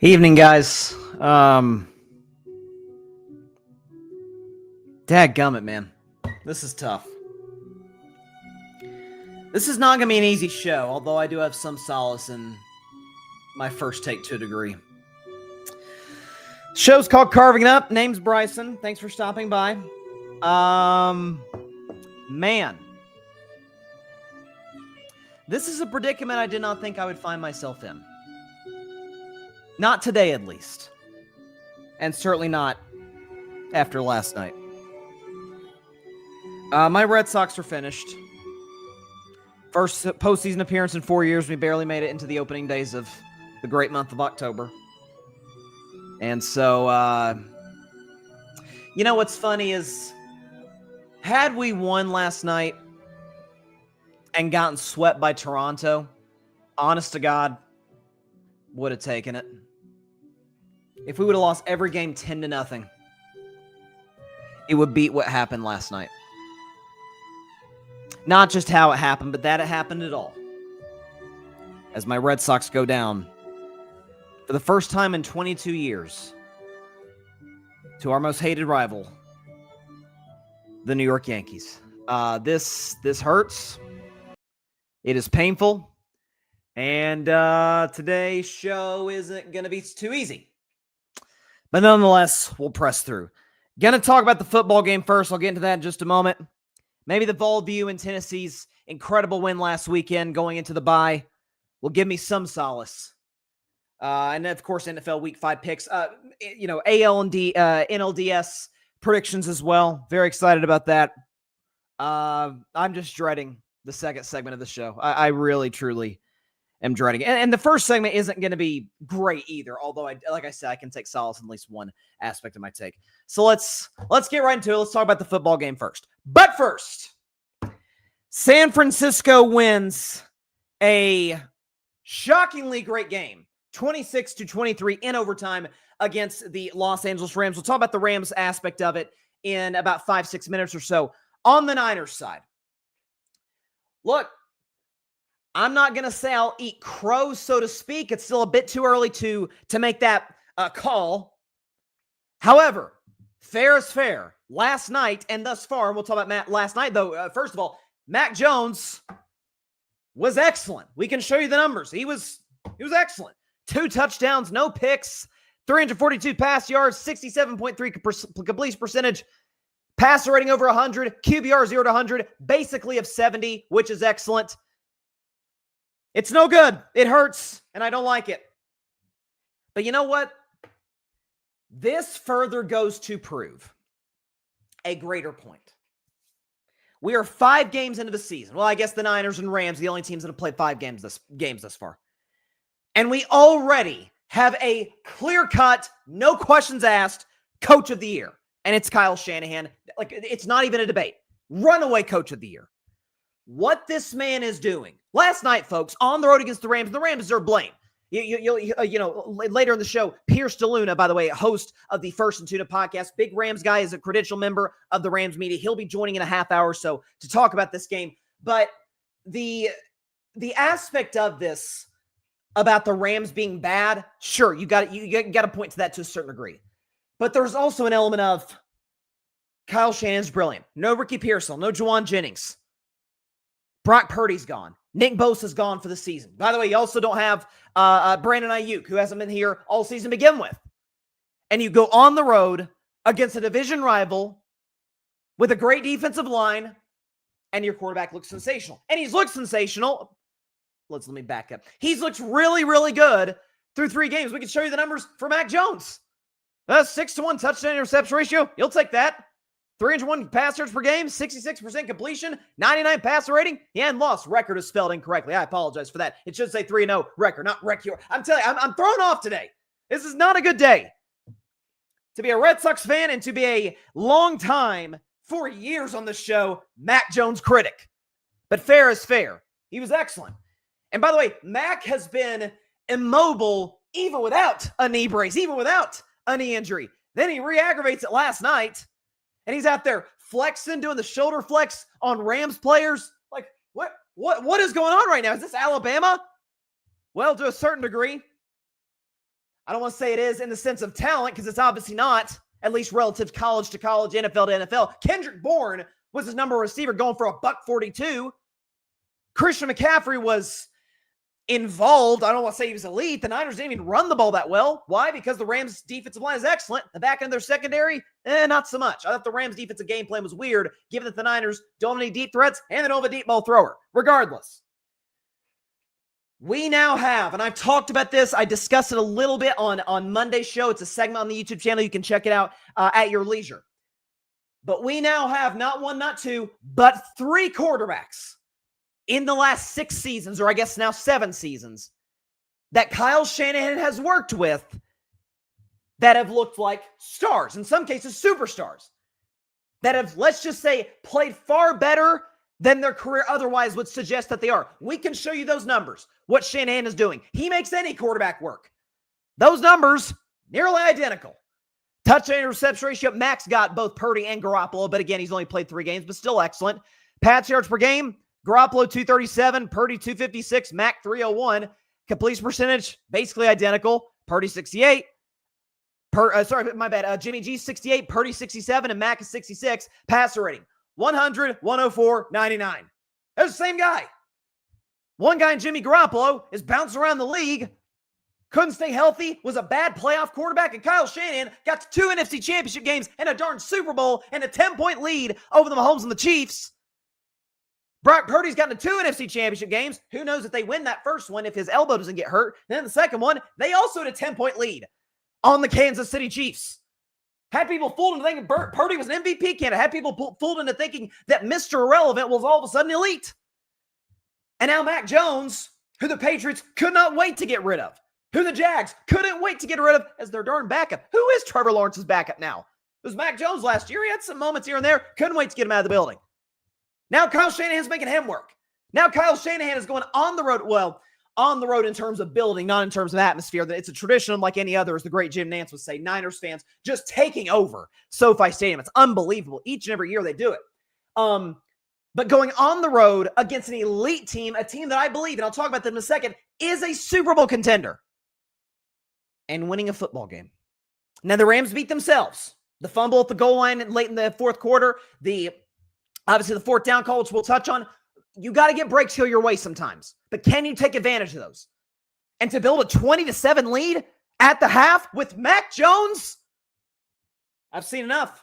Evening, guys. Dadgummit, man. This is tough. This is not going to be an easy show, although I do have some solace in my first take to a degree. Show's called Carving It Up. Name's Bryson. Thanks for stopping by. Man. This is a predicament I did not think I would find myself in. Not today, at least. And certainly not after last night. My Red Sox are finished. First postseason appearance in 4 years. We barely made it into the opening days of the great month of October. And so, you know what's funny is, had we won last night and gotten swept by Toronto, honest to God, would have taken it. If we would have lost every game 10-0, it would beat what happened last night. Not just how it happened, but that it happened at all. As my Red Sox go down for the first time in 22 years to our most hated rival, the New York Yankees. This hurts. It is painful. And today's show isn't going to be too easy. But nonetheless, we'll press through. Going to talk about the football game first. I'll get into that in just a moment. Maybe the View and Tennessee's incredible win last weekend going into the bye will give me some solace. And of course, NFL Week 5 picks. AL and NLDS predictions as well. Very excited about that. I'm just dreading the second segment of the show. I really, truly am dreading it. And the first segment isn't going to be great either, although, like I said, I can take solace in at least one aspect of my take. So let's get right into it. Let's talk about the football game first. But first, San Francisco wins a shockingly great game, 26-23 in overtime against the Los Angeles Rams. We'll talk about the Rams aspect of it in about 5-6 minutes or so. On the Niners side, look, I'm not going to say I'll eat crow, so to speak. It's still a bit too early to make that call. However, fair is fair. Last night and thus far, and we'll talk about Matt last night, though. First of all, Mac Jones was excellent. We can show you the numbers. He was excellent. 2 touchdowns, no picks, 342 pass yards, 67.3 completion percentage, passer rating over 100, QBR 0 to 100, basically of 70, which is excellent. It's no good. It hurts, and I don't like it. But you know what? This further goes to prove a greater point. We are 5 games into the season. Well, I guess the Niners and Rams, the only teams that have played 5 games thus far. And we already have a clear-cut, no questions asked, coach of the year. And it's Kyle Shanahan. Like, it's not even a debate. Runaway coach of the year. What this man is doing. Last night, folks, on the road against the Rams deserve blame. Later in the show, DeLuna, by the way, host of the First and Tuna podcast, big Rams guy, is a credential member of the Rams media. He'll be joining in a half hour or so to talk about this game. But the aspect of this about the Rams being bad, sure, you got to point to that to a certain degree. But there's also an element of Kyle Shanahan's brilliant. No Ricky Pearsall, no Juwan Jennings. Brock Purdy's gone. Nick Bosa's gone for the season. By the way, you also don't have Brandon Ayuk, who hasn't been here all season to begin with. And you go on the road against a division rival with a great defensive line, and your quarterback looks sensational. And he's looked sensational. Let me back up. He's looked really, really good through 3 games. We can show you the numbers for Mac Jones. 6-to-1 touchdown interception ratio. You'll take that. 301 pass yards per game, 66% completion, 99 passer rating. Yeah, and loss. Record is spelled incorrectly. I apologize for that. It should say 3-0 record, not record. I'm telling you, I'm thrown off today. This is not a good day to be a Red Sox fan and to be a long time, 4 years on the show, Mac Jones critic. But fair is fair. He was excellent. And by the way, Mac has been immobile even without a knee brace, even without a knee injury. Then he re-aggravates it last night. And he's out there flexing, doing the shoulder flex on Rams players. Like, what is going on right now? Is this Alabama? Well, to a certain degree. I don't want to say it is in the sense of talent, because it's obviously not, at least relative college to college, NFL to NFL. Kendrick Bourne was his number one receiver going for $142. Christian McCaffrey was involved. I don't want to say he was elite. The Niners didn't even run the ball that well. Why? Because the Rams' defensive line is excellent. The back end of their secondary, not so much. I thought the Rams' defensive game plan was weird, given that the Niners don't have any deep threats and they don't have a deep ball thrower. Regardless, we now have, and I've talked about this, I discussed it a little bit on Monday's show. It's a segment on the YouTube channel. You can check it out at your leisure. But we now have not one, not two, but 3 quarterbacks in the last 6 seasons, or I guess now 7 seasons, that Kyle Shanahan has worked with that have looked like stars, in some cases superstars, that have, let's just say, played far better than their career otherwise would suggest that they are. We can show you those numbers, what Shanahan is doing. He makes any quarterback work. Those numbers, nearly identical. Touchdown to reception ratio, Max got both Purdy and Garoppolo, but again, he's only played 3 games, but still excellent. Pass yards per game, Garoppolo 237, Purdy 256, Mac 301. Completion percentage, basically identical. Purdy 68. Jimmy G 68, Purdy 67, and Mac is 66. Passer rating, 100, 104, 99. They're the same guy. One guy in Jimmy Garoppolo is bouncing around the league, couldn't stay healthy, was a bad playoff quarterback, and Kyle Shanahan got to 2 NFC championship games and a darn Super Bowl and a 10-point lead over the Mahomes and the Chiefs. Brock Purdy's gotten to 2 NFC championship games. Who knows if they win that first one if his elbow doesn't get hurt. Then the second one, they also had a 10-point lead on the Kansas City Chiefs. Had people fooled into thinking Purdy was an MVP candidate. Had people fooled into thinking that Mr. Irrelevant was all of a sudden elite. And now Mac Jones, who the Patriots could not wait to get rid of, who the Jags couldn't wait to get rid of as their darn backup. Who is Trevor Lawrence's backup now? It was Mac Jones last year. He had some moments here and there. Couldn't wait to get him out of the building. Now Kyle Shanahan's making him work. Now Kyle Shanahan is going on the road. Well, on the road in terms of building, not in terms of atmosphere. It's a tradition like any other, as the great Jim Nantz would say. Niners fans just taking over SoFi Stadium. It's unbelievable. Each and every year they do it. But going on the road against an elite team, a team that I believe, and I'll talk about them in a second, is a Super Bowl contender, and winning a football game. Now the Rams beat themselves. The fumble at the goal line late in the fourth quarter, obviously the fourth down call, which we'll touch on. You got to get breaks here your way sometimes, but can you take advantage of those? And to build a 20-7 lead at the half with Mac Jones, I've seen enough.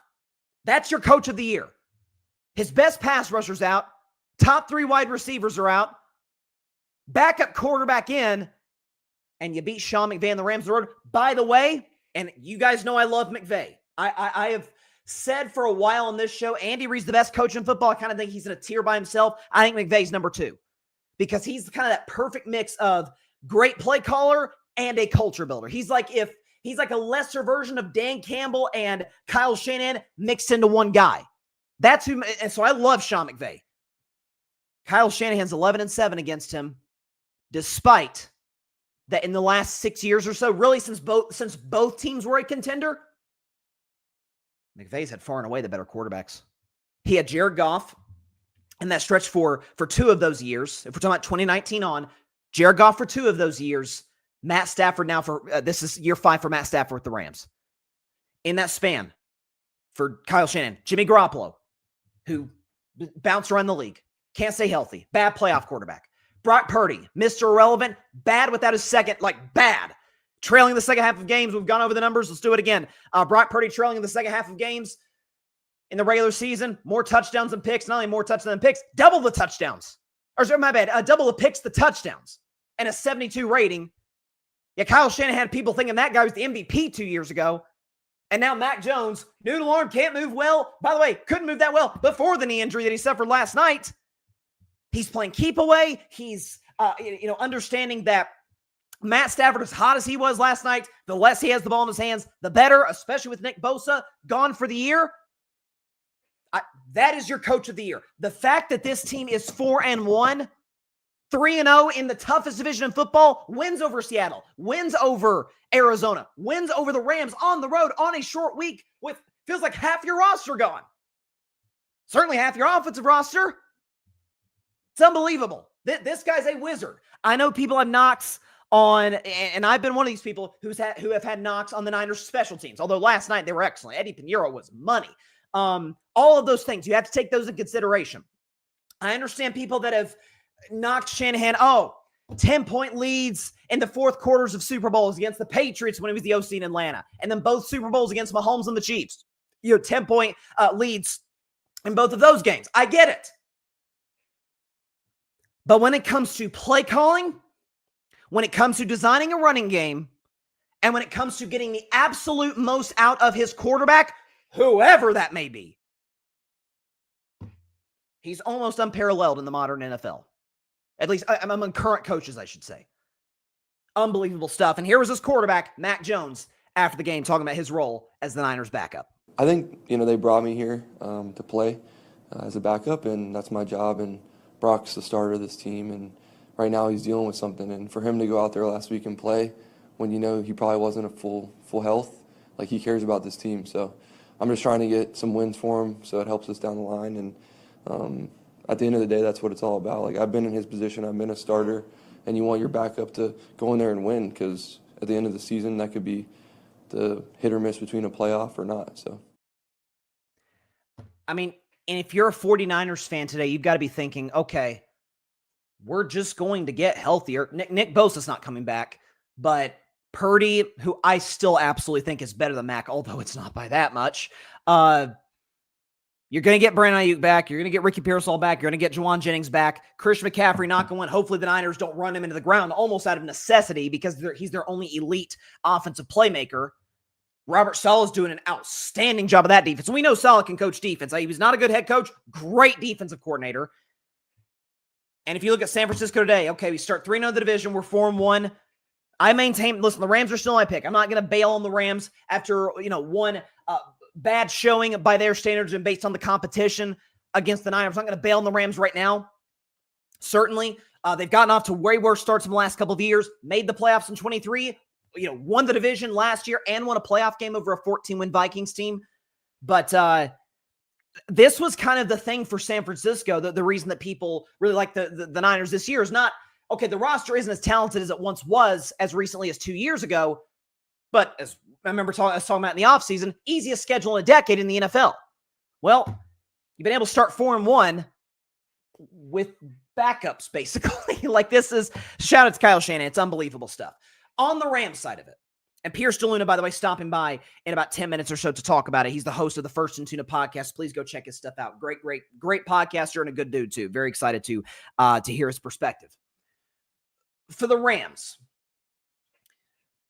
That's your coach of the year. His best pass rusher's out. Top 3 wide receivers are out. Backup quarterback in. And you beat Sean McVay on the Rams road. By the way, and you guys know I love McVay. I have said for a while on this show, Andy Reid's the best coach in football. I kind of think he's in a tier by himself. I think McVay's number 2. Because he's kind of that perfect mix of great play caller and a culture builder. He's like a lesser version of Dan Campbell and Kyle Shanahan mixed into one guy. That's who, and so I love Sean McVay. Kyle Shanahan's 11-7 against him, despite that in the last 6 years or so, really since both teams were a contender, McVay's had far and away the better quarterbacks. He had Jared Goff in that stretch for 2 of those years. If we're talking about 2019 on, Jared Goff for 2 of those years. Matt Stafford now for, this is year 5 for Matt Stafford with the Rams. In that span for Kyle Shanahan, Jimmy Garoppolo, who bounced around the league, can't stay healthy, bad playoff quarterback. Brock Purdy, Mr. Irrelevant, bad without his second, bad. Trailing the second half of games. We've gone over the numbers. Let's do it again. Brock Purdy trailing in the second half of games in the regular season. More touchdowns than picks. Not only more touchdowns than picks, double the touchdowns. Double the picks, the touchdowns. And a 72 rating. Yeah, Kyle Shanahan had people thinking that guy was the MVP 2 years ago. And now Mac Jones, noodle arm, can't move well. By the way, couldn't move that well before the knee injury that he suffered last night. He's playing keep away. He's, understanding that Matt Stafford, as hot as he was last night, the less he has the ball in his hands, the better, especially with Nick Bosa gone for the year. That is your coach of the year. The fact that this team is 4-1, 3-0 in the toughest division in football, wins over Seattle, wins over Arizona, wins over the Rams on the road on a short week with feels like half your roster gone. Certainly half your offensive roster. It's unbelievable. This guy's a wizard. I know people have knocks and I've been one of these people who have had knocks on the Niners special teams. Although last night they were excellent. Eddie Pinheiro was money. All of those things, you have to take those in consideration. I understand people that have knocked Shanahan. 10-point leads in the fourth quarters of Super Bowls against the Patriots when he was the OC in Atlanta. And then both Super Bowls against Mahomes and the Chiefs. 10-point leads in both of those games. I get it. But when it comes to play calling, when it comes to designing a running game, and when it comes to getting the absolute most out of his quarterback, whoever that may be, he's almost unparalleled in the modern NFL. At least among current coaches, I should say. Unbelievable stuff. And here was his quarterback, Mac Jones, after the game, talking about his role as the Niners' backup. I think, they brought me here to play as a backup, and that's my job. And Brock's the starter of this team, and right now he's dealing with something. And for him to go out there last week and play when he probably wasn't at full health, like, he cares about this team. So I'm just trying to get some wins for him so it helps us down the line. And at the end of the day, that's what it's all about. Like, I've been in his position. I've been a starter, and you want your backup to go in there and win, because at the end of the season, that could be the hit or miss between a playoff or not. So, I mean, and if you're a 49ers fan today, you've got to be thinking, okay, we're just going to get healthier. Nick Bosa's not coming back, but Purdy, who I still absolutely think is better than Mac, although it's not by that much. You're going to get Brandon Ayuk back. You're going to get Ricky Pearsall back. You're going to get Juwan Jennings back. Christian McCaffrey not going to win. Hopefully the Niners don't run him into the ground almost out of necessity because he's their only elite offensive playmaker. Robert Saleh's doing an outstanding job of that defense. And we know Saleh can coach defense. He was not a good head coach, great defensive coordinator. And if you look at San Francisco today, okay, we start 3-0 in the division. We're 4-1. I maintain, listen, the Rams are still my pick. I'm not going to bail on the Rams after, one bad showing by their standards and based on the competition against the Niners. I'm not going to bail on the Rams right now. Certainly, they've gotten off to way worse starts in the last couple of years, made the playoffs in 23, won the division last year and won a playoff game over a 14-win Vikings team. But this was kind of the thing for San Francisco. The reason that people really like the Niners this year is not, okay, the roster isn't as talented as it once was as recently as 2 years ago, but as I remember I was talking about in the offseason, easiest schedule in a decade in the NFL. Well, you've been able to start 4-1 with backups, basically. Like, this is, shout out to Kyle Shanahan. It's unbelievable stuff. On the Rams side of it, and Pierce DeLuna, by the way, stopping by in about 10 minutes or so to talk about it. He's the host of the First and Tuna podcast. Please go check his stuff out. Great podcaster and a good dude, too. Very excited to hear his perspective. For the Rams,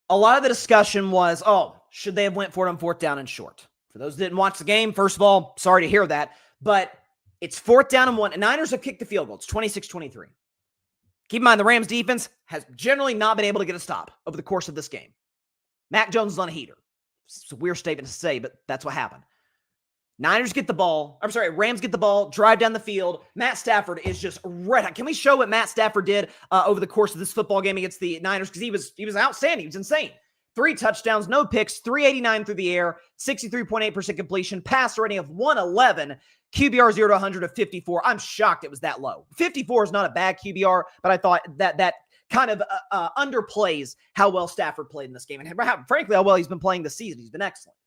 a lot of the discussion was, should they have went for it on fourth down and short? For those that didn't watch the game, first of all, sorry to hear that. But it's fourth down and 1. And Niners have kicked the field goal. It's 26-23. Keep in mind, the Rams defense has generally not been able to get a stop over the course of this game. Mac Jones is on a heater. It's a weird statement to say, but that's what happened. Rams get the ball, drive down the field. Matt Stafford is just red hot. Can we show what Matt Stafford did over the course of this football game against the Niners? Because he was outstanding. He was insane. 3 touchdowns, no picks, 389 through the air, 63.8% completion, passer rating of 111, QBR 0 to 100 of 54. I'm shocked it was that low. 54 is not a bad QBR, but I thought that kind of underplays how well Stafford played in this game and frankly how well he's been playing this season. He's been excellent.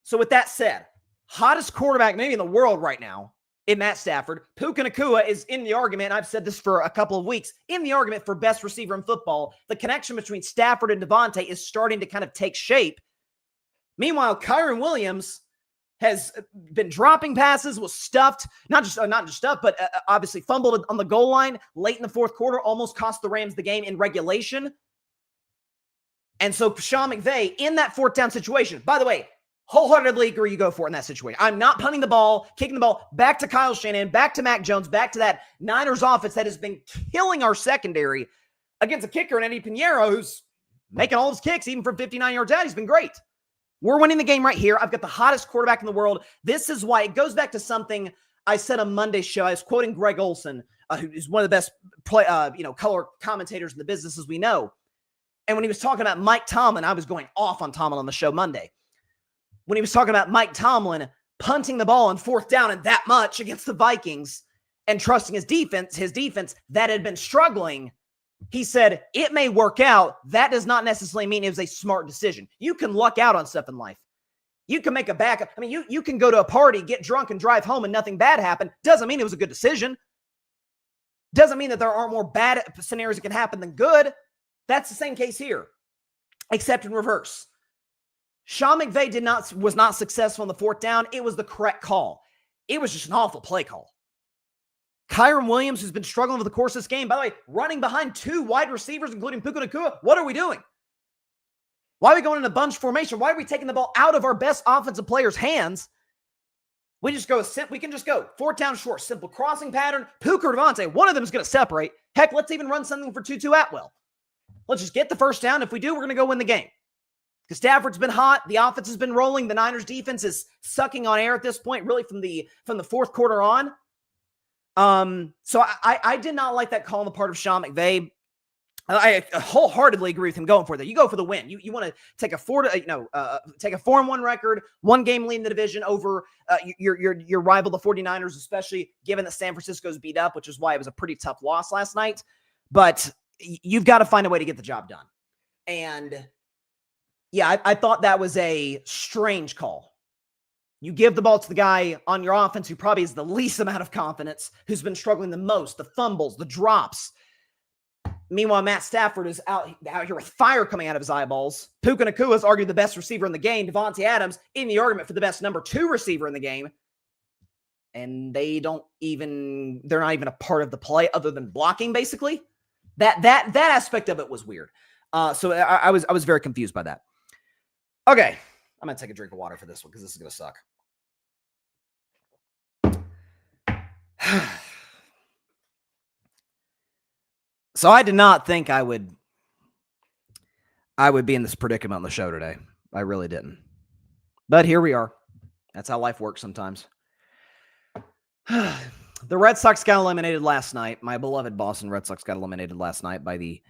So with that said, hottest quarterback maybe in the world right now in Matt Stafford. Puka Nacua is in the argument. I've said this for a couple of weeks. In the argument for best receiver in football. The connection between Stafford and Devontae is starting to kind of take shape. Meanwhile, Kyren Williams has been dropping passes, was stuffed, not just stuffed, but obviously fumbled on the goal line late in the fourth quarter, almost cost the Rams the game in regulation. And so Sean McVay in that fourth down situation, by the way, wholeheartedly agree you go for it in that situation. I'm not punting the ball, kicking the ball back to Kyle Shanahan, back to Mac Jones, back to that Niners offense that has been killing our secondary against a kicker in Eddie Pinheiro who's making all his kicks, even from 59 yards out. He's been great. We're winning the game right here. I've got the hottest quarterback in the world. This is why it goes back to something I said on Monday's show. I was quoting Greg Olson, who is one of the best color commentators in the business as we know. And when he was talking about Mike Tomlin, I was going off on Tomlin on the show Monday. When he was talking about Mike Tomlin punting the ball on fourth down and that much against the Vikings and trusting his defense that had been struggling. He said, it may work out. That does not necessarily mean it was a smart decision. You can luck out on stuff in life. You can make a backup. I mean, you can go to a party, get drunk, and drive home and nothing bad happened. Doesn't mean it was a good decision. Doesn't mean that there aren't more bad scenarios that can happen than good. That's the same case here, except in reverse. Sean McVay was not successful on the fourth down. It was the correct call. It was just an awful play call. Kyron Williams, who's been struggling over the course of this game, by the way, running behind 2 wide receivers, including Puka Nacua. What are we doing? Why are we going in a bunch formation? Why are we taking the ball out of our best offensive players' hands? We can just go 4th down short, simple crossing pattern. Puka or Devontae, one of them is going to separate. Heck, let's even run something for Tutu Atwell. Let's just get the first down. If we do, we're going to go win the game. Because Stafford's been hot. The offense has been rolling. The Niners defense is sucking on air at this point, really from the fourth quarter on. So I did not like that call on the part of Sean McVay. I wholeheartily agree with him going for that. You go for the win. You want to take a 4-1 record, 1 game lead in the division over your rival, the 49ers, especially given that San Francisco's beat up, which is why it was a pretty tough loss last night. But you've got to find a way to get the job done. And yeah, I thought that was a strange call. You give the ball to the guy on your offense who probably has the least amount of confidence, who's been struggling the most, the fumbles, the drops. Meanwhile, Matt Stafford is out here with fire coming out of his eyeballs. Puka Nacua is arguably the best receiver in the game. Devontae Adams in the argument for the best number 2 receiver in the game. And they're not even a part of the play other than blocking, basically. That aspect of it was weird. So I was very confused by that. Okay, I'm going to take a drink of water for this one because this is going to suck. So I did not think I would be in this predicament on the show today. I really didn't. But here we are. That's how life works sometimes. The Red Sox got eliminated last night. My beloved Boston Red Sox got eliminated last night by the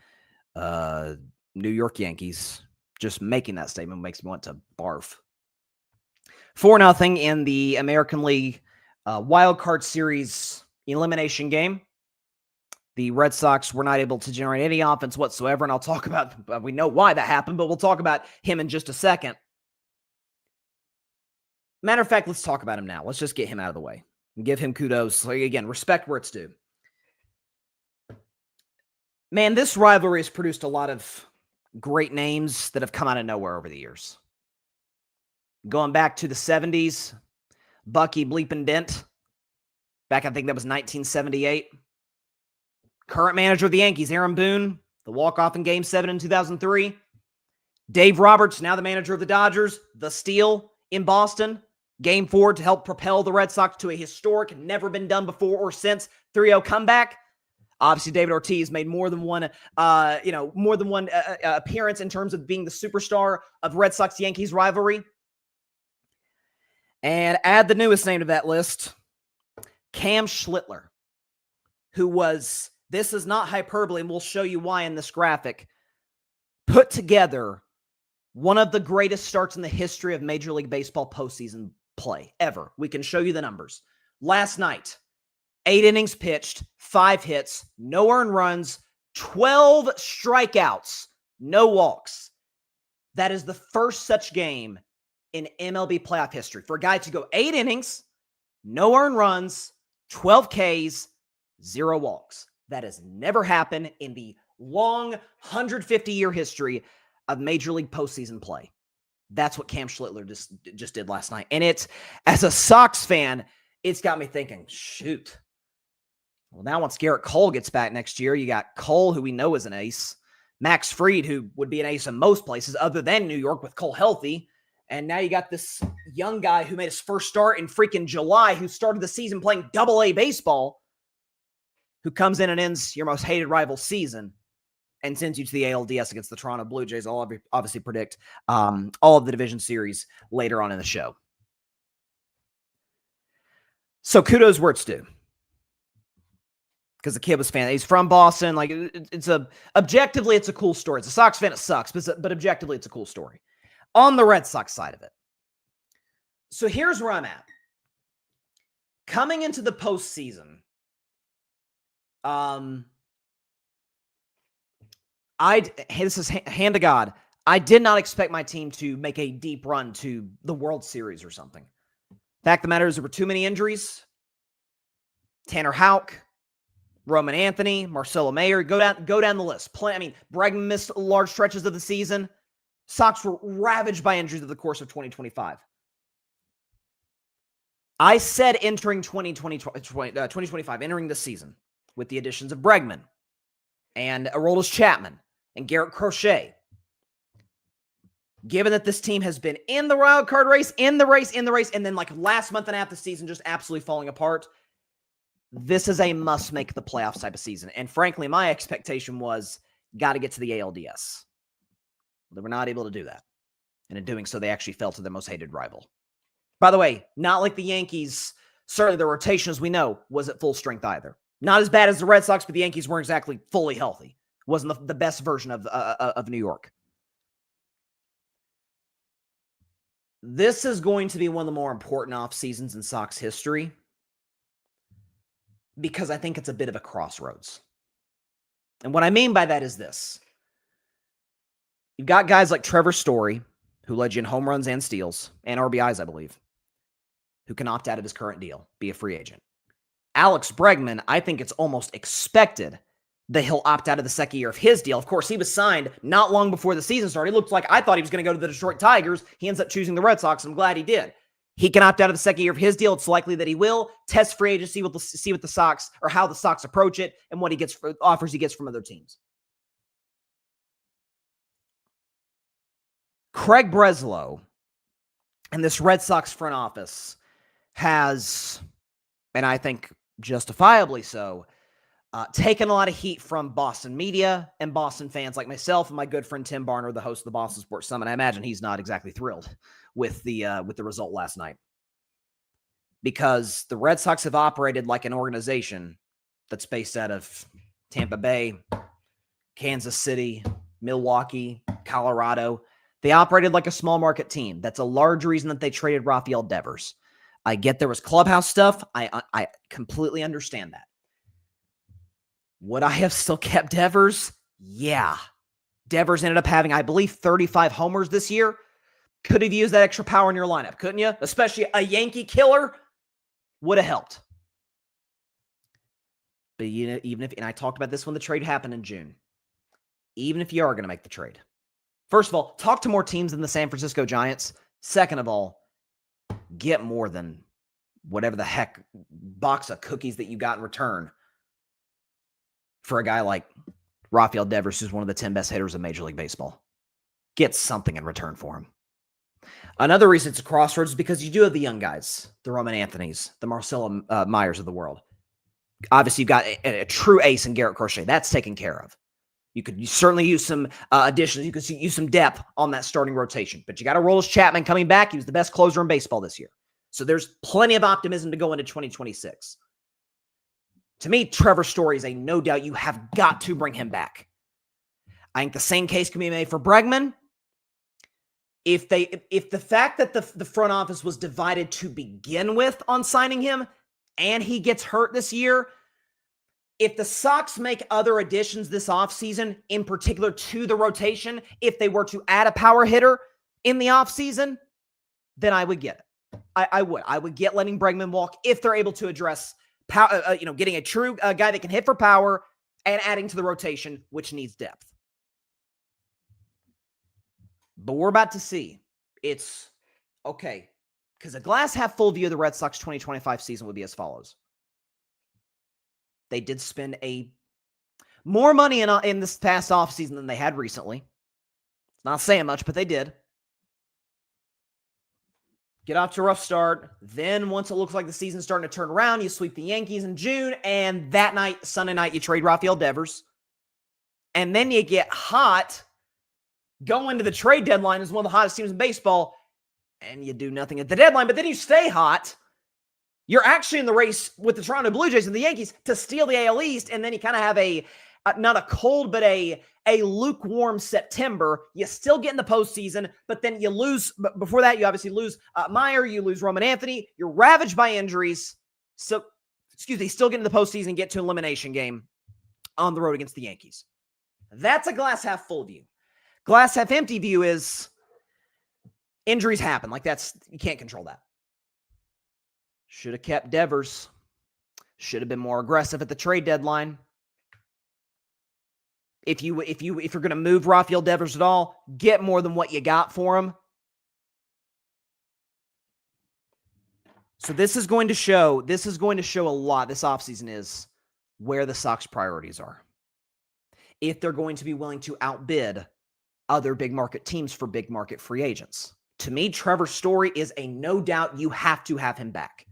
New York Yankees. Just making that statement makes me want to barf. 4-0 in the American League Wild Card Series elimination game. The Red Sox were not able to generate any offense whatsoever, and I'll talk about, we know why that happened, but we'll talk about him in just a second. Matter of fact, let's talk about him now. Let's just get him out of the way and give him kudos. Like, again, respect where it's due. Man, this rivalry has produced a lot of great names that have come out of nowhere over the years. Going back to the 70s, Bucky Bleep and Dent. Back, I think that was 1978. Current manager of the Yankees, Aaron Boone, the walk-off in Game 7 in 2003. Dave Roberts, now the manager of the Dodgers, the steal in Boston. Game 4 to help propel the Red Sox to a historic, never been done before or since 3-0 comeback. Obviously, David Ortiz made more than one appearance in terms of being the superstar of Red Sox-Yankees rivalry. And add the newest name to that list, Cam Schlittler, who was, this is not hyperbole, and we'll show you why in this graphic, put together one of the greatest starts in the history of Major League Baseball postseason play ever. We can show you the numbers. Last night, 8 innings pitched, 5 hits, no earned runs, 12 strikeouts, no walks. That is the first such game in MLB playoff history. For a guy to go 8 innings, no earned runs, 12 Ks, 0 walks. That has never happened in the long 150-year history of Major League postseason play. That's what Cam Schlittler just did last night. And it's, as a Sox fan, it's got me thinking, shoot. Well, now once Garrett Cole gets back next year, you got Cole, who we know is an ace. Max Fried, who would be an ace in most places other than New York with Cole healthy. And now you got this young guy who made his first start in freaking July, who started the season playing Double-A baseball, who comes in and ends your most hated rival season and sends you to the ALDS against the Toronto Blue Jays. I'll obviously predict all of the division series later on in the show. So kudos where it's due. Because the kid was fan. He's from Boston. Like, objectively, it's a cool story. As a Sox fan, it sucks, but objectively, it's a cool story. On the Red Sox side of it. So here's where I'm at. Coming into the postseason, This is hand to God. I did not expect my team to make a deep run to the World Series or something. Fact of the matter is there were too many injuries. Tanner Houck, Roman Anthony, Marcelo Mayer, go down the list. Bregman missed large stretches of the season. Sox were ravaged by injuries over the course of 2025. I said entering 2025, entering this season, with the additions of Bregman and Aroldis Chapman and Garrett Crochet, given that this team has been in the wild card race, in the race, and then like last month and a half of the season just absolutely falling apart, this is a must make the playoffs type of season. And frankly, my expectation was got to get to the ALDS. They were not able to do that. And in doing so, they actually fell to their most hated rival. By the way, not like the Yankees. Certainly the rotation, as we know, was at full strength either. Not as bad as the Red Sox, but the Yankees weren't exactly fully healthy. Wasn't the best version of New York. This is going to be one of the more important off seasons in Sox history because I think it's a bit of a crossroads. And what I mean by that is this. You've got guys like Trevor Story, who led you in home runs and steals, and RBIs, I believe, who can opt out of his current deal, be a free agent. Alex Bregman, I think it's almost expected that he'll opt out of the second year of his deal. Of course, he was signed not long before the season started. It looked like I thought he was going to go to the Detroit Tigers. He ends up choosing the Red Sox. I'm glad he did. He can opt out of the second year of his deal. It's likely that he will test free agency, see what the Sox, or how the Sox approach it, and what he gets for offers he gets from other teams. Craig Breslow and this Red Sox front office has, and I think justifiably so, taken a lot of heat from Boston media and Boston fans like myself and my good friend Tim Barner, the host of the Boston Sports Summit. I imagine he's not exactly thrilled with the result last night, because the Red Sox have operated like an organization that's based out of Tampa Bay, Kansas City, Milwaukee, Colorado. They operated like a small market team. That's a large reason that they traded Rafael Devers. I get there was clubhouse stuff. I completely understand that. Would I have still kept Devers? Yeah. Devers ended up having, I believe, 35 homers this year. Could have used that extra power in your lineup, couldn't you? Especially a Yankee killer would have helped. But even if, and I talked about this when the trade happened in June, even if you are going to make the trade, first of all, talk to more teams than the San Francisco Giants. Second of all, get more than whatever the heck box of cookies that you got in return for a guy like Rafael Devers, who's one of the 10 best hitters in Major League Baseball. Get something in return for him. Another reason it's a crossroads is because you do have the young guys, the Roman Anthonys, the Marcelo Myers of the world. Obviously, you've got a true ace in Garrett Crochet. That's taken care of. You could certainly use some additions. You could use some depth on that starting rotation. But you got Aroldis Chapman coming back. He was the best closer in baseball this year. So there's plenty of optimism to go into 2026. To me, Trevor Story is a no doubt. You have got to bring him back. I think the same case can be made for Bregman. If the fact that the front office was divided to begin with on signing him, and he gets hurt this year, if the Sox make other additions this offseason, in particular to the rotation, if they were to add a power hitter in the offseason, then I would get it. I would get letting Bregman walk if they're able to address power, getting a true guy that can hit for power and adding to the rotation, which needs depth. But we're about to see. It's okay, because a glass half full view of the Red Sox 2025 season would be as follows. They did spend more money in this past offseason than they had recently. It's not saying much, but they did. Get off to a rough start. Then once it looks like the season's starting to turn around, you sweep the Yankees in June, and that night, Sunday night, you trade Rafael Devers. And then you get hot, go into the trade deadline as one of the hottest teams in baseball, and you do nothing at the deadline, but then you stay hot. You're actually in the race with the Toronto Blue Jays and the Yankees to steal the AL East, and then you kind of have not a cold, but a lukewarm September. You still get in the postseason, but then you lose. But before that, you obviously lose Meyer, you lose Roman Anthony. You're ravaged by injuries. So, still get in the postseason and get to an elimination game on the road against the Yankees. That's a glass half full view. Glass half empty view is injuries happen. Like you can't control that. Should have kept Devers. Should have been more aggressive at the trade deadline. If you're going to move Rafael Devers at all, get more than what you got for him. So this is going to show a lot this offseason is where the Sox priorities are. If they're going to be willing to outbid other big market teams for big market free agents. To me, Trevor Story is a no doubt you have to have him back.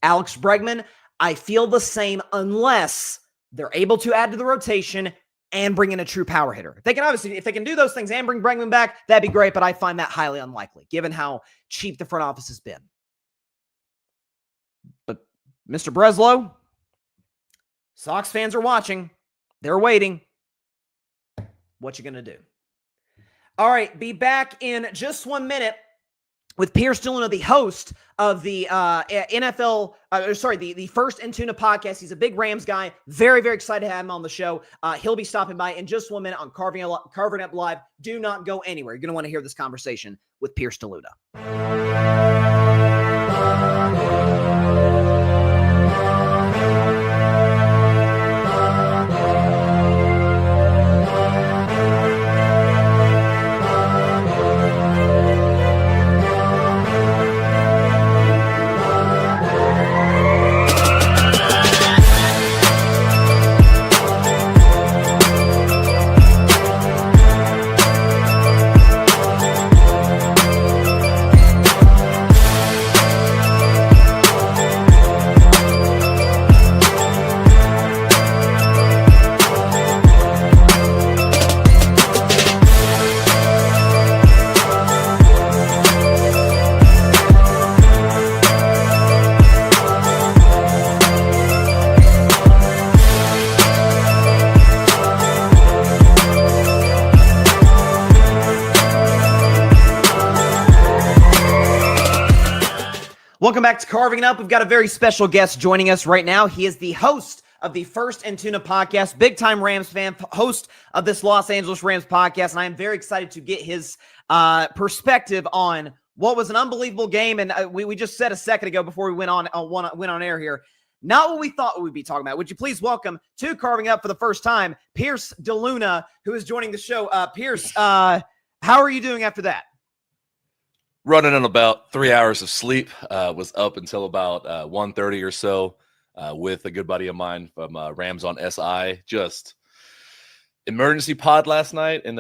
Alex Bregman, I feel the same unless they're able to add to the rotation and bring in a true power hitter. If they can do those things and bring Bregman back, that'd be great, but I find that highly unlikely given how cheap the front office has been. But Mr. Breslow, Sox fans are watching. They're waiting. What you going to do? All right, be back in just 1 minute with Pierce DeLuna, the host of the the First and Tuna podcast. He's a big Rams guy. Very, very excited to have him on the show. He'll be stopping by in just 1 minute on Carving Up Live. Do not go anywhere. You're going to want to hear this conversation with Pierce DeLuna. Welcome back to Carving It Up. We've got a very special guest joining us right now. He is the host of the First and Tuna podcast, big-time Rams fan, host of this Los Angeles Rams podcast, and I am very excited to get his perspective on what was an unbelievable game. And we just said a second ago before we went on air here, not what we thought we'd be talking about. Would you please welcome to Carving Up for the first time, Pierce DeLuna, who is joining the show. Pierce, how are you doing after that? Running on about 3 hours of sleep. Was up until about 1:30 or so with a good buddy of mine from Rams on SI. Just emergency pod last night, and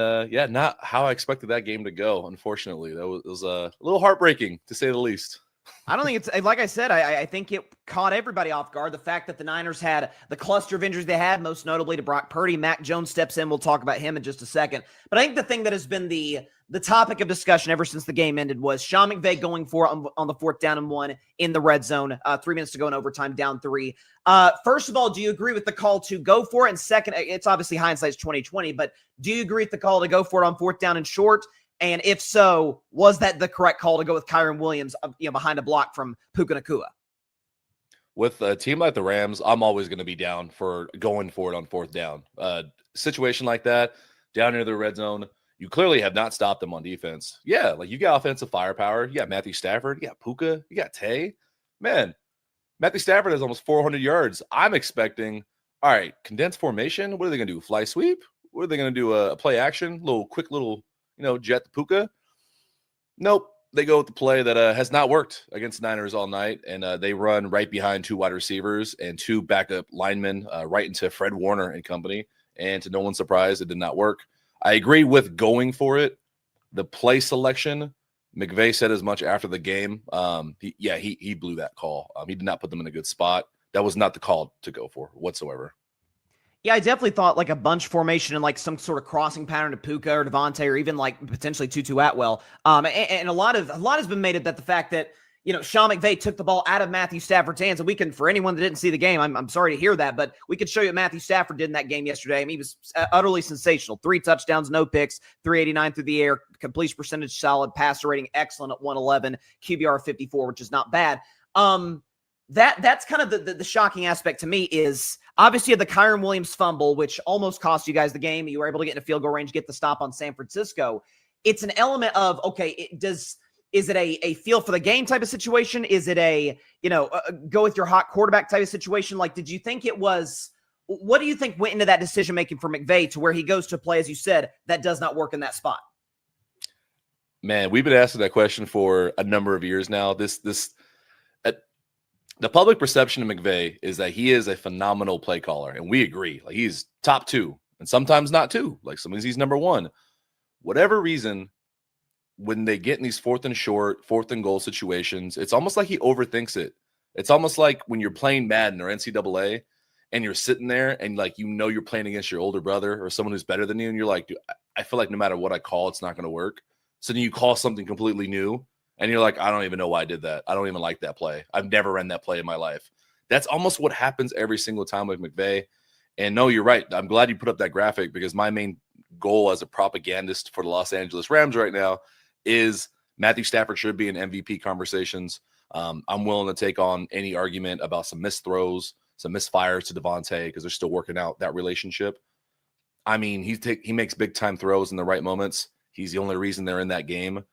not how I expected that game to go. Unfortunately, it was a little heartbreaking to say the least. I don't think it's, like I said, I think it caught everybody off guard. The fact that the Niners had the cluster of injuries they had, most notably to Brock Purdy. Mac Jones steps in. We'll talk about him in just a second. But I think the thing that has been the topic of discussion ever since the game ended was Sean McVay going for it on the 4th down and 1 in the red zone. 3 minutes to go in overtime, down 3. First of all, do you agree with the call to go for it? And second, it's obviously hindsight's 2020, but do you agree with the call to go for it on 4th down and short? And if so, was that the correct call to go with Kyren Williams, behind a block from Puka Nacua? With a team like the Rams, I'm always going to be down for going for it on 4th down. Situation like that, down near the red zone, you clearly have not stopped them on defense. Yeah, like you got offensive firepower. You got Matthew Stafford. You got Puka. You got Tay. Man, Matthew Stafford has almost 400 yards. I'm expecting, all right, condensed formation. What are they going to do? Fly sweep? What are they going to do? A play action? Quick little jet to Puka? Nope. They go with the play that has not worked against Niners all night, and they run right behind 2 wide receivers and 2 backup linemen right into Fred Warner and company. And to no one's surprise, it did not work. I agree with going for it. The play selection, McVay said as much after the game. He blew that call. He did not put them in a good spot. That was not the call to go for whatsoever. Yeah, I definitely thought like a bunch formation and like some sort of crossing pattern to Puka or Devontae or even like potentially Tutu Atwell. And a lot has been made of that, the fact that, Sean McVay took the ball out of Matthew Stafford's hands. And we can, for anyone that didn't see the game, I'm sorry to hear that, but we could show you what Matthew Stafford did in that game yesterday. I mean, he was utterly sensational. 3 touchdowns, no picks, 389 through the air, completion percentage solid, passer rating excellent at 111, QBR 54, which is not bad. that's kind of the shocking aspect to me is obviously the Kyron Williams fumble, which almost cost you guys the game. You were able to get in a field goal range, get the stop on San Francisco. It's an element of, okay, is it a feel for the game type of situation? Is it a, go with your hot quarterback type of situation? Like, did you think it was, what do you think went into that decision-making for McVay to where he goes to play, as you said, that does not work in that spot? Man, we've been asking that question for a number of years now. The public perception of McVay is that he is a phenomenal play caller, and we agree. Like, he's top 2, and sometimes not 2. Like, sometimes he's number 1. Whatever reason, when they get in these 4th and short, 4th and goal situations, it's almost like he overthinks it. It's almost like when you're playing Madden or NCAA, and you're sitting there, and you're playing against your older brother or someone who's better than you, and you're like, dude, I feel like no matter what I call, it's not going to work. So then you call something completely new, and you're like, I don't even know why I did that. I don't even like that play. I've never ran that play in my life. That's almost what happens every single time with McVay. And no, you're right. I'm glad you put up that graphic, because my main goal as a propagandist for the Los Angeles Rams right now is Matthew Stafford should be in MVP conversations. I'm willing to take on any argument about some missed throws, some misfires to Devontae, because they're still working out that relationship. I mean, he makes big time throws in the right moments. He's the only reason they're in that game.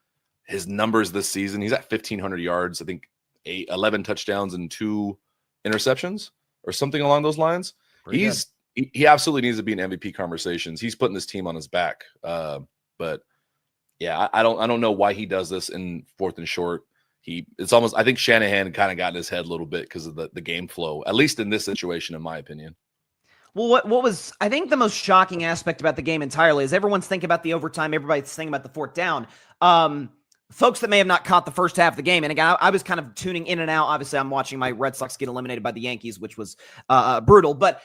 His numbers this season, he's at 1,500 yards, I think 11 touchdowns and 2 interceptions or something along those lines. He absolutely needs to be in MVP conversations. He's putting this team on his back. But yeah, I don't know why he does this in 4th and short. I think Shanahan kind of got in his head a little bit because of the game flow, at least in this situation, in my opinion. Well, what was, I think, the most shocking aspect about the game entirely is everyone's thinking about the overtime. Everybody's thinking about the 4th down. Folks that may have not caught the first half of the game, and again, I was kind of tuning in and out. Obviously, I'm watching my Red Sox get eliminated by the Yankees, which was brutal. But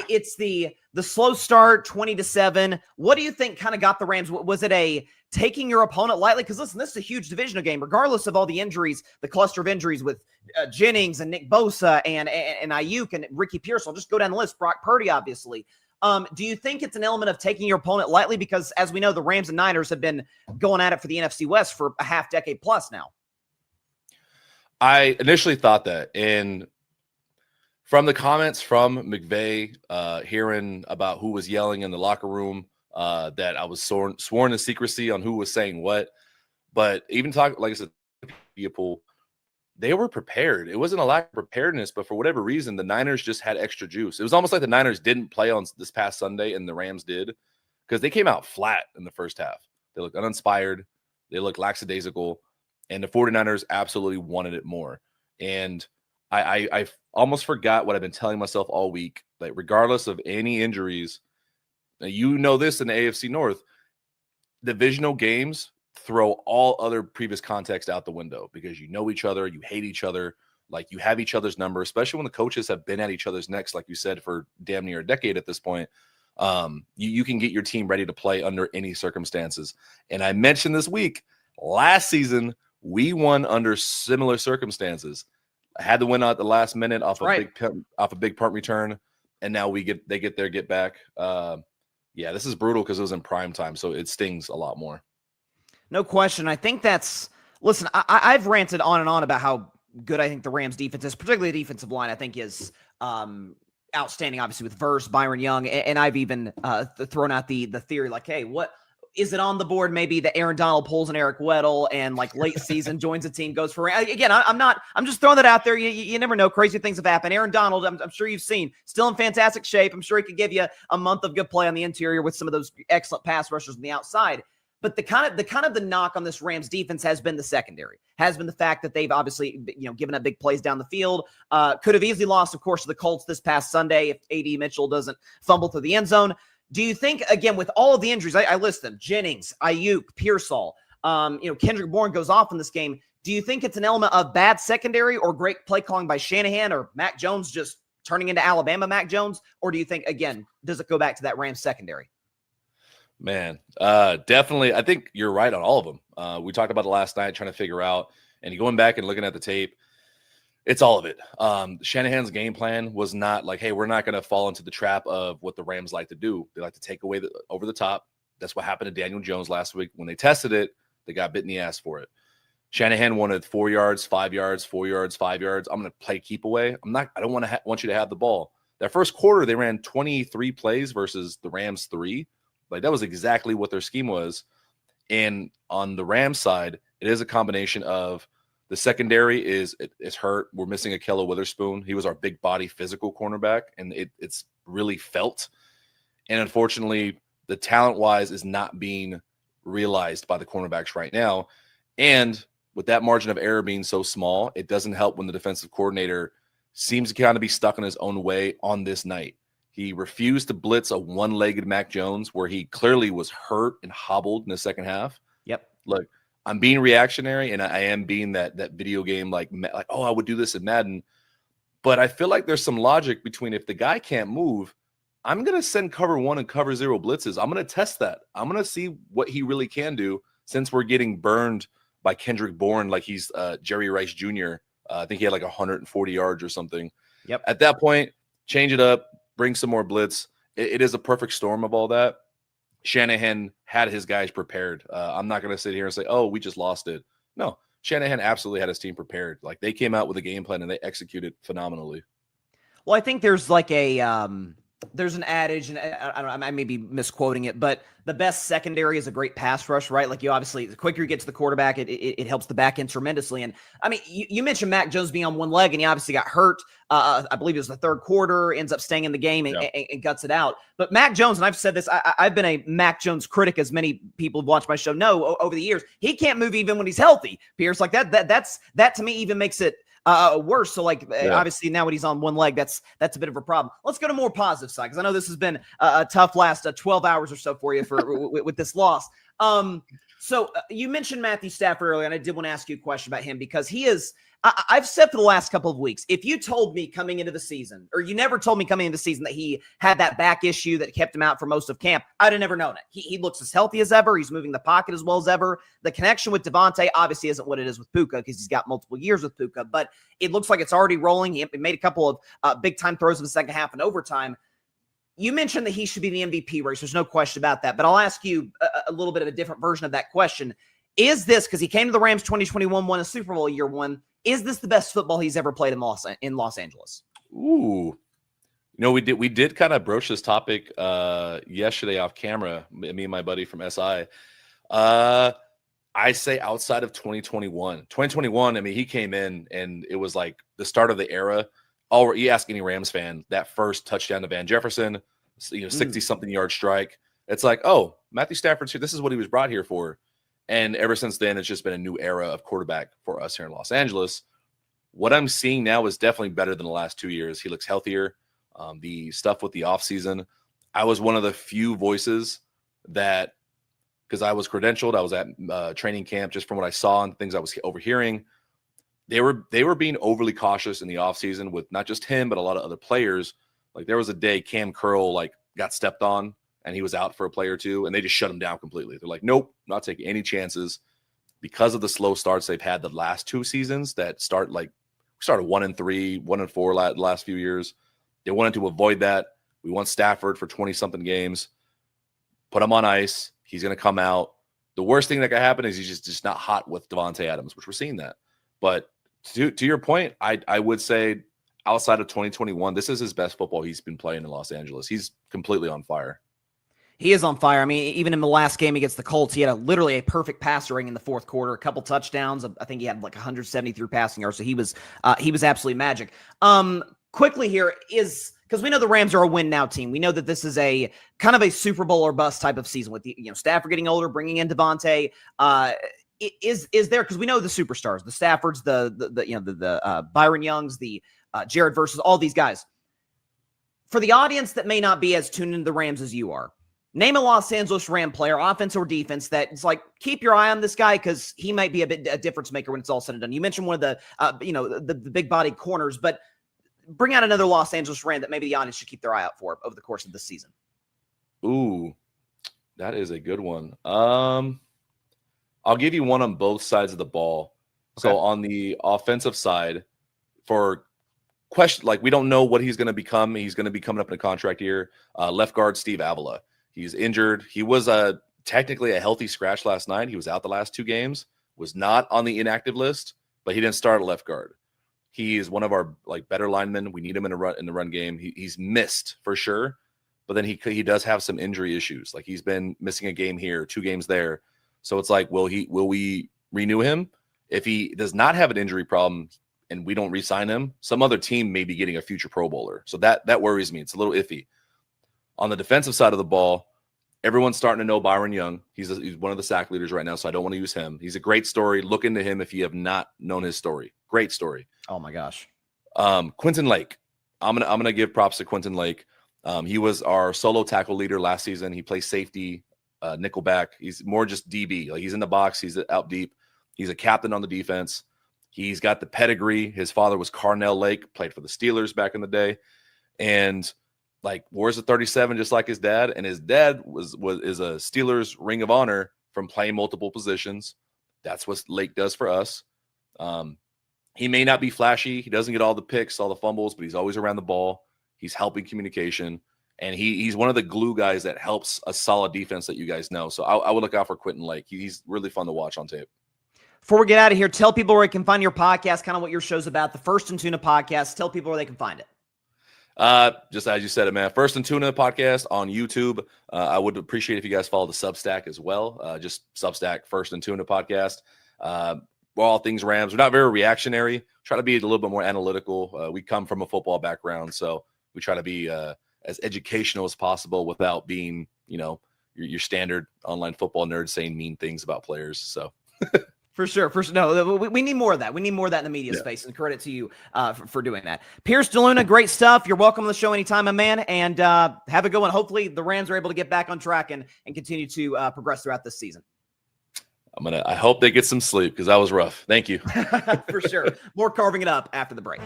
it's the slow start, 20-7. What do you think kind of got the Rams? Was it a taking your opponent lightly? Because listen, this is a huge divisional game, regardless of all the injuries, the cluster of injuries with Jennings and Nick Bosa and Ayuk and Ricky Pierce. I'll just go down the list. Brock Purdy, obviously. Do you think it's an element of taking your opponent lightly? Because as we know, the Rams and Niners have been going at it for the NFC West for a half decade plus now. I initially thought that. And from the comments from McVay, hearing about who was yelling in the locker room, that I was sworn to secrecy on who was saying what. But even like I said, people, they were prepared. It wasn't a lack of preparedness, but for whatever reason, the Niners just had extra juice. It was almost like the Niners didn't play on this past Sunday and the Rams did, because they came out flat in the first half. They looked uninspired. They looked lackadaisical, and the 49ers absolutely wanted it more. And I almost forgot what I've been telling myself all week. Like, regardless of any injuries, you know this in the AFC North, divisional games throw all other previous context out the window, because you know each other, you hate each other, like you have each other's number, especially when the coaches have been at each other's necks, like you said, for damn near a decade at this point. You can get your team ready to play under any circumstances. And I mentioned this week, last season, we won under similar circumstances. I had to win out the last minute off a big punt return, and now they get their get back. Yeah, this is brutal because it was in prime time, so it stings a lot more. No question. I think listen, I've ranted on and on about how good I think the Rams defense is, particularly the defensive line, I think is outstanding, obviously, with Verse, Byron Young, and I've even thrown out the theory, like, hey, what is it on the board? Maybe that Aaron Donald pulls an Eric Weddle and like late season joins a team, goes for, again, I'm just throwing that out there. You never know. Crazy things have happened. Aaron Donald, I'm sure you've seen, still in fantastic shape. I'm sure he could give you a month of good play on the interior with some of those excellent pass rushers on the outside. But the knock on this Rams defense has been the secondary, has been the fact that they've obviously, given up big plays down the field. Could have easily lost, of course, to the Colts this past Sunday if A.D. Mitchell doesn't fumble through the end zone. Do you think, again, with all of the injuries, I list them, Jennings, Ayuk, Pearsall, Kendrick Bourne goes off in this game. Do you think it's an element of bad secondary or great play calling by Shanahan or Mac Jones just turning into Alabama Mac Jones? Or do you think, again, does it go back to that Rams secondary? Man, definitely. I think you're right on all of them. We talked about it last night, trying to figure out, and going back and looking at the tape, it's all of it. Shanahan's game plan was not like, hey, we're not going to fall into the trap of what the Rams like to do. They like to take away over the top. That's what happened to Daniel Jones last week. When they tested it, they got bit in the ass for it. Shanahan wanted 4 yards, 5 yards, 4 yards, 5 yards. I'm going to play keep away. I don't want you to have the ball. That first quarter, they ran 23 plays versus the Rams 3. Like, that was exactly what their scheme was. And on the Rams side, it is a combination of the secondary is hurt. We're missing Ahkello Witherspoon. He was our big body physical cornerback, and it's really felt. And unfortunately, the talent-wise is not being realized by the cornerbacks right now. And with that margin of error being so small, it doesn't help when the defensive coordinator seems to kind of be stuck in his own way on this night. He refused to blitz a one-legged Mac Jones where he clearly was hurt and hobbled in the second half. Yep. Look, I'm being reactionary, and I am being that video game like, oh, I would do this in Madden. But I feel like there's some logic between if the guy can't move, I'm going to send cover 1 and cover 0 blitzes. I'm going to test that. I'm going to see what he really can do since we're getting burned by Kendrick Bourne like he's Jerry Rice Jr. I think he had like 140 yards or something. Yep. At that point, change it up, bring some more blitz. It is a perfect storm of all that. Shanahan had his guys prepared. I'm not going to sit here and say, oh, we just lost it. No, Shanahan absolutely had his team prepared. Like, they came out with a game plan and they executed phenomenally. Well, I think there's like there's an adage, and I don't know, I may be misquoting it, but the best secondary is a great pass rush, right? Like, you obviously, the quicker you get to the quarterback, it helps the back end tremendously. And I mean, you mentioned Mac Jones being on one leg, and he obviously got hurt. I believe it was the third quarter, ends up staying in the game and guts it out. But Mac Jones, and I've said this, I've been a Mac Jones critic, as many people who've watched my show know over the years. He can't move even when he's healthy, Pierce. Like that to me even makes it worse. So obviously now when he's on one leg, that's a bit of a problem. Let's go to more positive side, because I know this has been a tough last 12 hours or so for you with this loss. So you mentioned Matthew Stafford earlier, and I did want to ask you a question about him, because he is, I've said for the last couple of weeks, if you told me coming into the season, or you never told me coming into the season that he had that back issue that kept him out for most of camp, I'd have never known it. He looks as healthy as ever. He's moving the pocket as well as ever. The connection with Devontae obviously isn't what it is with Puka, because he's got multiple years with Puka, but it looks like it's already rolling. He made a couple of big-time throws in the second half and overtime. You mentioned that he should be the MVP race. There's no question about that, but I'll ask you a little bit of a different version of that question. Is this, because he came to the Rams 2021, won a Super Bowl year one, is this the best football he's ever played in Los Angeles? Ooh, we did kind of broach this topic yesterday off camera, me and my buddy from SI. I say outside of 2021, I mean, he came in and it was like the start of the era. You ask any Rams fan, that first touchdown to Van Jefferson, 60-something yard strike. It's like, oh, Matthew Stafford's here. This is what he was brought here for. And ever since then, it's just been a new era of quarterback for us here in Los Angeles. What I'm seeing now is definitely better than the last 2 years. He looks healthier. The stuff with the offseason, I was one of the few voices that, because I was credentialed, I was at training camp, just from what I saw and things I was overhearing, they were being overly cautious in the offseason with not just him, but a lot of other players. Like, there was a day Cam Curl got stepped on, and he was out for a play or two, and they just shut him down completely. They're like, nope, not taking any chances, because of the slow starts they've had the last 2 seasons that started 1-3, 1-4 the last few years. They wanted to avoid that. We want Stafford for 20-something games. Put him on ice. He's going to come out. The worst thing that could happen is he's just not hot with Devontae Adams, which we're seeing that. But to your point, I would say outside of 2021, this is his best football he's been playing in Los Angeles. He's completely on fire. He is on fire. I mean, even in the last game against the Colts, he had literally a perfect passer ring in the fourth quarter, a couple touchdowns. I think he had like 173 passing yards. So he was absolutely magic. Quickly here is, because we know the Rams are a win now team. We know that this is a kind of a Super Bowl or bust type of season with Stafford getting older, bringing in Devontae. Is there, because we know the superstars, the Staffords, the Byron Youngs, the Jared Versus, all these guys. For the audience that may not be as tuned into the Rams as you are, name a Los Angeles Ram player, offense or defense, that it's like, keep your eye on this guy because he might be a difference maker when it's all said and done. You mentioned one of the, the big bodied corners, but bring out another Los Angeles Ram that maybe the audience should keep their eye out for over the course of this season. Ooh, that is a good one. I'll give you one on both sides of the ball. Okay. So on the offensive side, for question, we don't know what he's going to become. He's going to be coming up in a contract year. Left guard Steve Avila. He's injured. He was technically a healthy scratch last night. He was out the last 2 games. was not on the inactive list, but he didn't start at left guard. He is one of our better linemen. We need him in the run game. He's missed for sure, but then he does have some injury issues. Like, he's been missing a game here, 2 games there. So it's like, will we renew him? If he does not have an injury problem and we don't re-sign him, some other team may be getting a future Pro Bowler. So that worries me. It's a little iffy. On the defensive side of the ball, everyone's starting to know Byron Young. He's one of the sack leaders right now, so I don't want to use him. He's a great story. Look into him if you have not known his story. Great story. Oh my gosh. Quentin Lake. I'm gonna give props to Quentin Lake. He was our solo tackle leader last season. He plays safety, nickelback. He's more just DB. Like, he's in the box. He's out deep. He's a captain on the defense. He's got the pedigree. His father was Carnell Lake, played for the Steelers back in the day, and like wears a 37 just like his dad. And his dad is a Steelers Ring of Honor from playing multiple positions. That's what Lake does for us. He may not be flashy. He doesn't get all the picks, all the fumbles, but he's always around the ball. He's helping communication. And he's one of the glue guys that helps a solid defense that you guys know. So I would look out for Quentin Lake. He's really fun to watch on tape. Before we get out of here, tell people where they can find your podcast, kind of what your show's about, the First and Tuna podcast. Tell people where they can find it. Just as you said it, man. First and Tuna podcast on YouTube. I would appreciate if you guys follow the Substack as well. Just Substack First and Tuna podcast. We're all things Rams. We're not very reactionary. Try to be a little bit more analytical. We come from a football background, so we try to be as educational as possible without being, your standard online football nerd saying mean things about players. So. For sure. No, we need more of that. We need more of that in the media space, and credit to you for doing that. Pierce DeLuna, great stuff. You're welcome on the show anytime, my man, and have a good one. Hopefully the Rams are able to get back on track and continue to progress throughout this season. I hope they get some sleep because that was rough. Thank you. For sure. More carving it up after the break.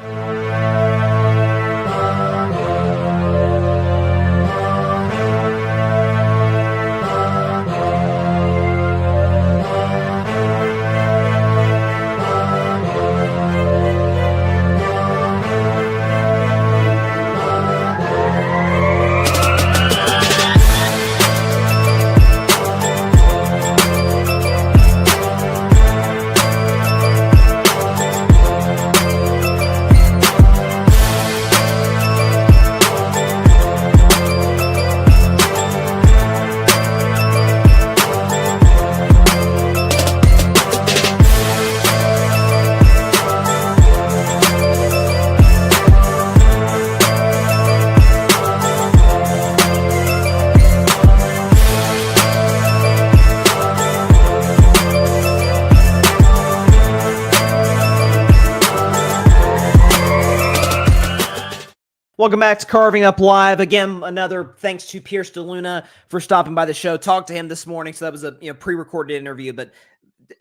Welcome back to Carving Up Live. Again, another thanks to Pierce DeLuna for stopping by the show. Talked to him this morning, so that was a pre-recorded interview. But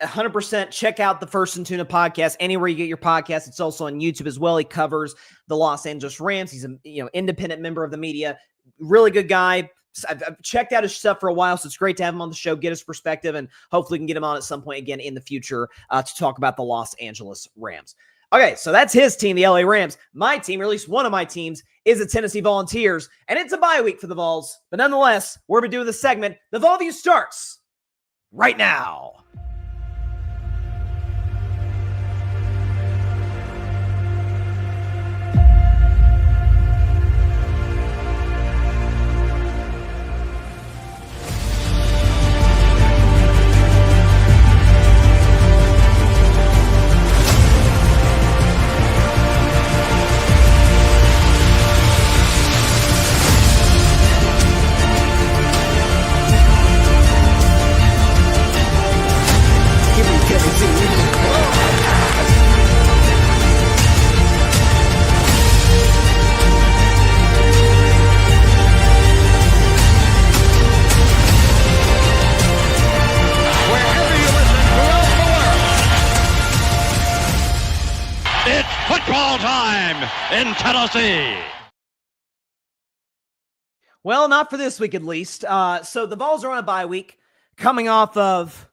100% check out the First and Tuna podcast anywhere you get your podcast. It's also on YouTube as well. He covers the Los Angeles Rams. He's a independent member of the media. Really good guy. I've checked out his stuff for a while, so it's great to have him on the show, get his perspective, and hopefully we can get him on at some point again in the future to talk about the Los Angeles Rams. Okay, so that's his team, the LA Rams. My team, or at least one of my teams, is the Tennessee Volunteers, and it's a bye week for the Vols. But nonetheless, we're going to do this segment. The Vol View starts right now. In Tennessee. Well, not for this week at least. So the Vols are on a bye week, coming off of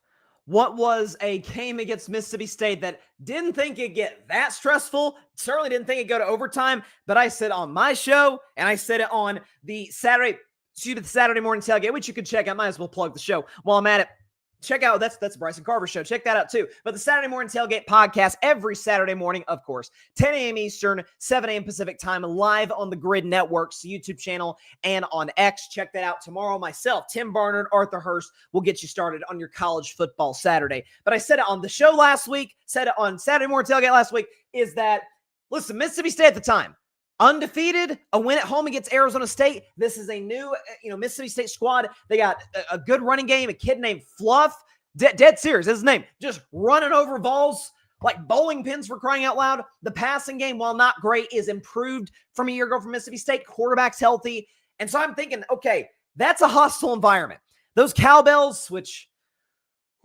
what was a game against Mississippi State that didn't think it'd get that stressful. Certainly didn't think it'd go to overtime. But I said on my show, and I said it on the Saturday morning tailgate, which you can check out. Might as well plug the show while I'm at it. check out, that's Bryson Carver's show. Check that out too. But the Saturday Morning Tailgate podcast every Saturday morning, of course, 10 a.m. Eastern, 7 a.m. Pacific time, live on the Grid Network's YouTube channel and on X. Check that out tomorrow. Myself, Tim Barnard, Arthur Hurst will get you started on your college football Saturday. But I said it on the show last week, said it on Saturday Morning Tailgate last week, is that, listen, Mississippi State at the time, undefeated, a win at home against Arizona State. This is a new, Mississippi State squad. They got a good running game, a kid named Fluff, dead serious, that's his name, just running over balls like bowling pins, for crying out loud. The passing game, while not great, is improved from a year ago from Mississippi State. Quarterback's healthy. And so I'm thinking, okay, that's a hostile environment. Those cowbells, which,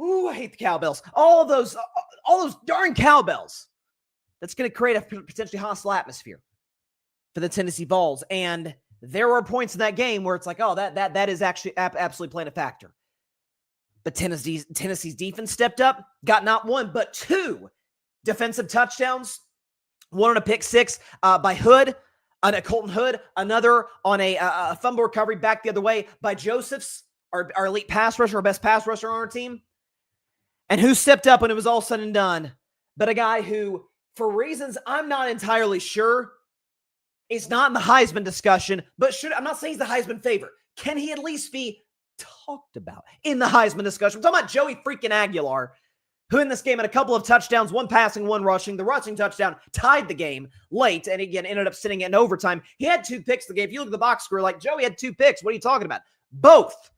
I hate the cowbells. All those darn cowbells. That's going to create a potentially hostile atmosphere for the Tennessee Vols. And there were points in that game where it's like, oh, that is actually absolutely playing a factor. But Tennessee's defense stepped up, got not one, but two defensive touchdowns. One on a pick six by Hood, on a Colton Hood, another on a fumble recovery back the other way by Josephs, our elite pass rusher, our best pass rusher on our team. And who stepped up when it was all said and done? But a guy who, for reasons I'm not entirely sure, is not in the Heisman discussion, but I'm not saying he's the Heisman favorite. Can he at least be talked about in the Heisman discussion? We're talking about Joey freaking Aguilar, who in this game had a couple of touchdowns, one passing, one rushing. The rushing touchdown tied the game late and again ended up sitting in overtime. He had 2 picks the game. If you look at the box score, like, Joey had 2 picks. What are you talking about? Both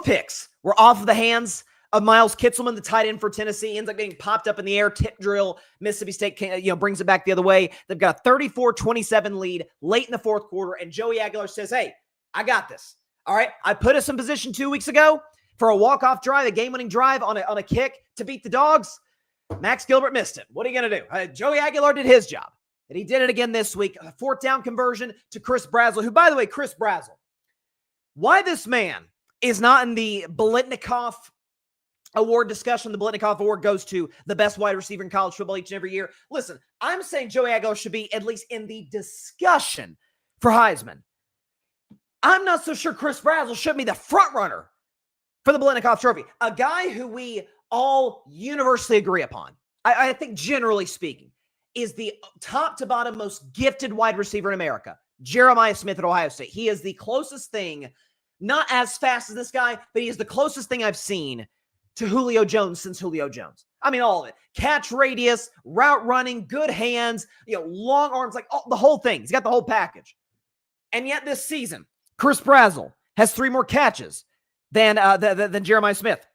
picks were off of the hands of Miles Kitselman, the tight end for Tennessee. Ends up getting popped up in the air, tip drill. Mississippi State brings it back the other way. They've got a 34-27 lead late in the fourth quarter, and Joey Aguilar says, hey, I got this. All right, I put us in position 2 weeks ago for a walk-off drive, a game-winning drive on a kick to beat the Dogs. Max Gilbert missed it. What are you going to do? Joey Aguilar did his job, and he did it again this week. A 4th down conversion to Chris Brazzell, who, by the way, Chris Brazzell, why this man is not in the Biletnikoff award discussion. The Biletnikoff award goes to the best wide receiver in college football each and every year. Listen, I'm saying Joey Aguilar should be at least in the discussion for Heisman. I'm not so sure Chris Brazzell should be the front runner for the Biletnikoff Trophy. A guy who we all universally agree upon, I think generally speaking, is the top to bottom most gifted wide receiver in America, Jeremiah Smith at Ohio State. He is the closest thing, not as fast as this guy, but he is the closest thing I've seen to Julio Jones since Julio Jones. I mean, all of it. Catch radius, route running, good hands, long arms, like the whole thing. He's got the whole package. And yet this season, Chris Brazzell has 3 more catches than Jeremiah Smith.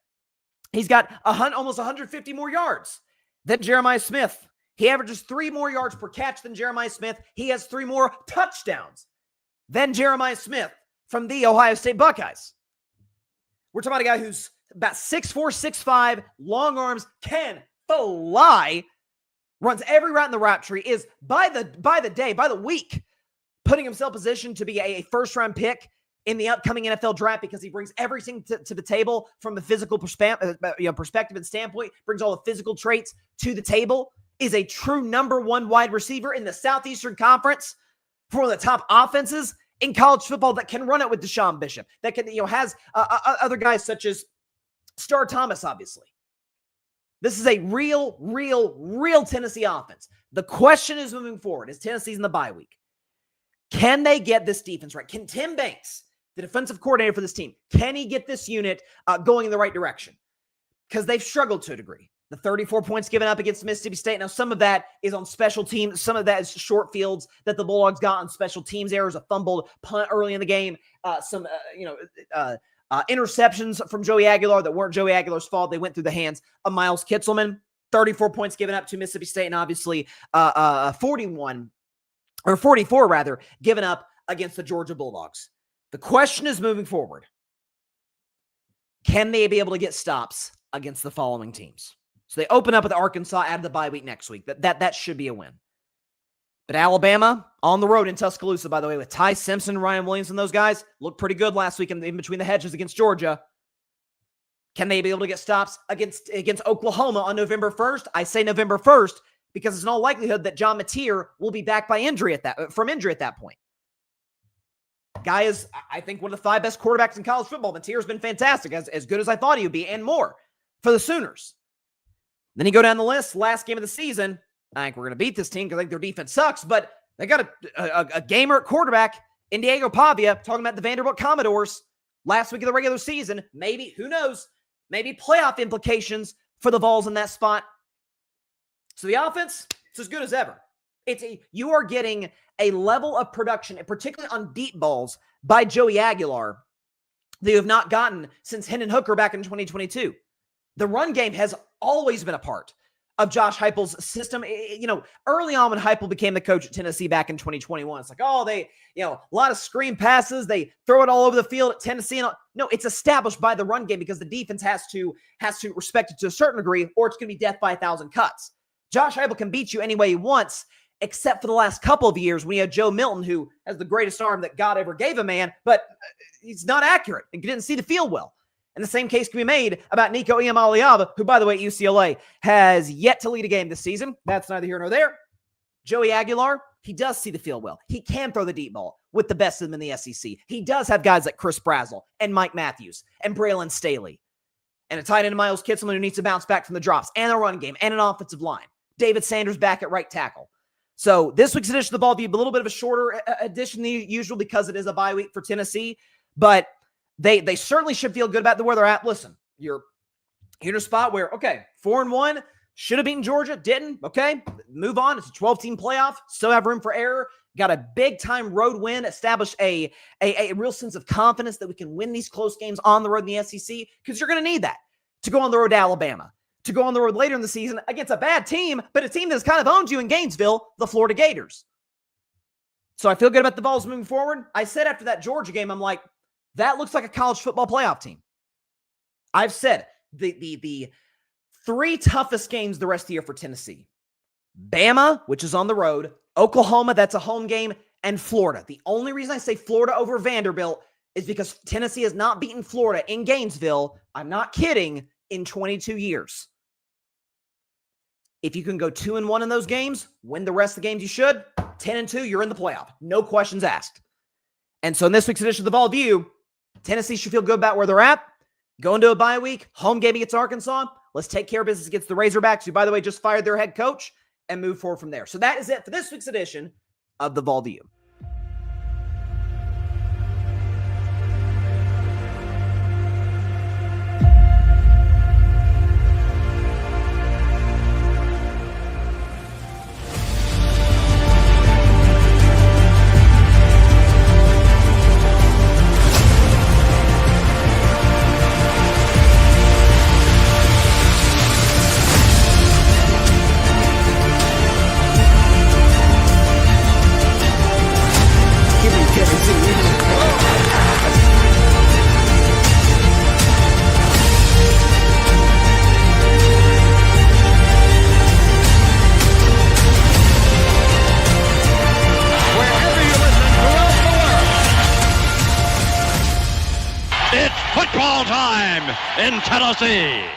He's got almost 150 more yards than Jeremiah Smith. He averages 3 more yards per catch than Jeremiah Smith. He has 3 more touchdowns than Jeremiah Smith from the Ohio State Buckeyes. We're talking about a guy who's about 6'4", 6'5", long arms, can fly, runs every route in the route tree, is by the week, putting himself in position to be a first-round pick in the upcoming NFL draft because he brings everything to the table from a physical perspective and standpoint, brings all the physical traits to the table, is a true number 1 wide receiver in the Southeastern Conference for one of the top offenses in college football that can run it with Deshaun Bishop, that can, has other guys such as Star Thomas, obviously. This is a real Tennessee offense. The question is moving forward as Tennessee's in the bye week. Can they get this defense right? Can Tim Banks, the defensive coordinator for this team, can he get this unit going in the right direction? Because they've struggled to a degree. The 34 points given up against Mississippi State. Now, some of that is on special teams. Some of that is short fields that the Bulldogs got on special teams errors, a fumbled punt early in the game, interceptions from Joey Aguilar that weren't Joey Aguilar's fault. They went through the hands of Miles Kitselman. 34 points given up to Mississippi State, and obviously 44 rather, given up against the Georgia Bulldogs. The question is moving forward. Can they be able to get stops against the following teams? So they open up with Arkansas out of the bye week next week. That should be a win. But Alabama on the road in Tuscaloosa, by the way, with Ty Simpson, Ryan Williams, and those guys looked pretty good last week in between the hedges against Georgia. Can they be able to get stops against Oklahoma on November 1st? I say November 1st because it's in all likelihood that John Mateer will be back from injury at that point. Guy is, I think, one of the 5 best quarterbacks in college football. Matier's been fantastic, as good as I thought he would be, and more for the Sooners. Then you go down the list, last game of the season. I think we're going to beat this team because I think their defense sucks, but they got a gamer at quarterback in Diego Pavia, talking about the Vanderbilt Commodores last week of the regular season. Maybe, who knows, maybe playoff implications for the Vols in that spot. So the offense, it's as good as ever. You are getting a level of production, and particularly on deep balls, by Joey Aguilar that you have not gotten since Hendon Hooker back in 2022. The run game has always been a part of Josh Heupel's system. Early on when Heupel became the coach at Tennessee back in 2021, it's like, a lot of screen passes. They throw it all over the field at Tennessee. No, it's established by the run game because the defense has to respect it to a certain degree, or it's going to be death by 1,000 cuts. Josh Heupel can beat you any way he wants, except for the last couple of years when you had Joe Milton, who has the greatest arm that God ever gave a man, but he's not accurate and didn't see the field well. And the same case can be made about Nico Iamaleava, who, by the way, at UCLA has yet to lead a game this season. That's neither here nor there. Joey Aguilar, he does see the field well. He can throw the deep ball with the best of them in the SEC. He does have guys like Chris Brazzell and Mike Matthews and Braylon Staley and a tight end Miles Kitselman who needs to bounce back from the drops and a run game and an offensive line. David Sanders back at right tackle. So this week's edition of the Ball View, a little bit of a shorter edition than usual because it is a bye week for Tennessee, but they certainly should feel good about where they're at. Listen, you're in a spot where, okay, 4-1, should have beaten Georgia, didn't. Okay, move on. It's a 12-team playoff. Still have room for error. Got a big-time road win. Establish a real sense of confidence that we can win these close games on the road in the SEC, because you're going to need that to go on the road to Alabama, to go on the road later in the season against a bad team, but a team that's kind of owned you in Gainesville, the Florida Gators. So I feel good about the Vols moving forward. I said after that Georgia game, I'm like, that looks like a college football playoff team. I've said the 3 toughest games the rest of the year for Tennessee: Bama, which is on the road; Oklahoma, that's a home game; and Florida. The only reason I say Florida over Vanderbilt is because Tennessee has not beaten Florida in Gainesville, I'm not kidding, in 22 years. If you can go 2-1 in those games, win the rest of the games you should, 10-2, you're in the playoff. No questions asked. And so in this week's edition of the Ball View, Tennessee should feel good about where they're at. Going to a bye week, home game against Arkansas. Let's take care of business against the Razorbacks, who, by the way, just fired their head coach, and move forward from there. So that is it for this week's edition of the Ball View. Football time in Tennessee.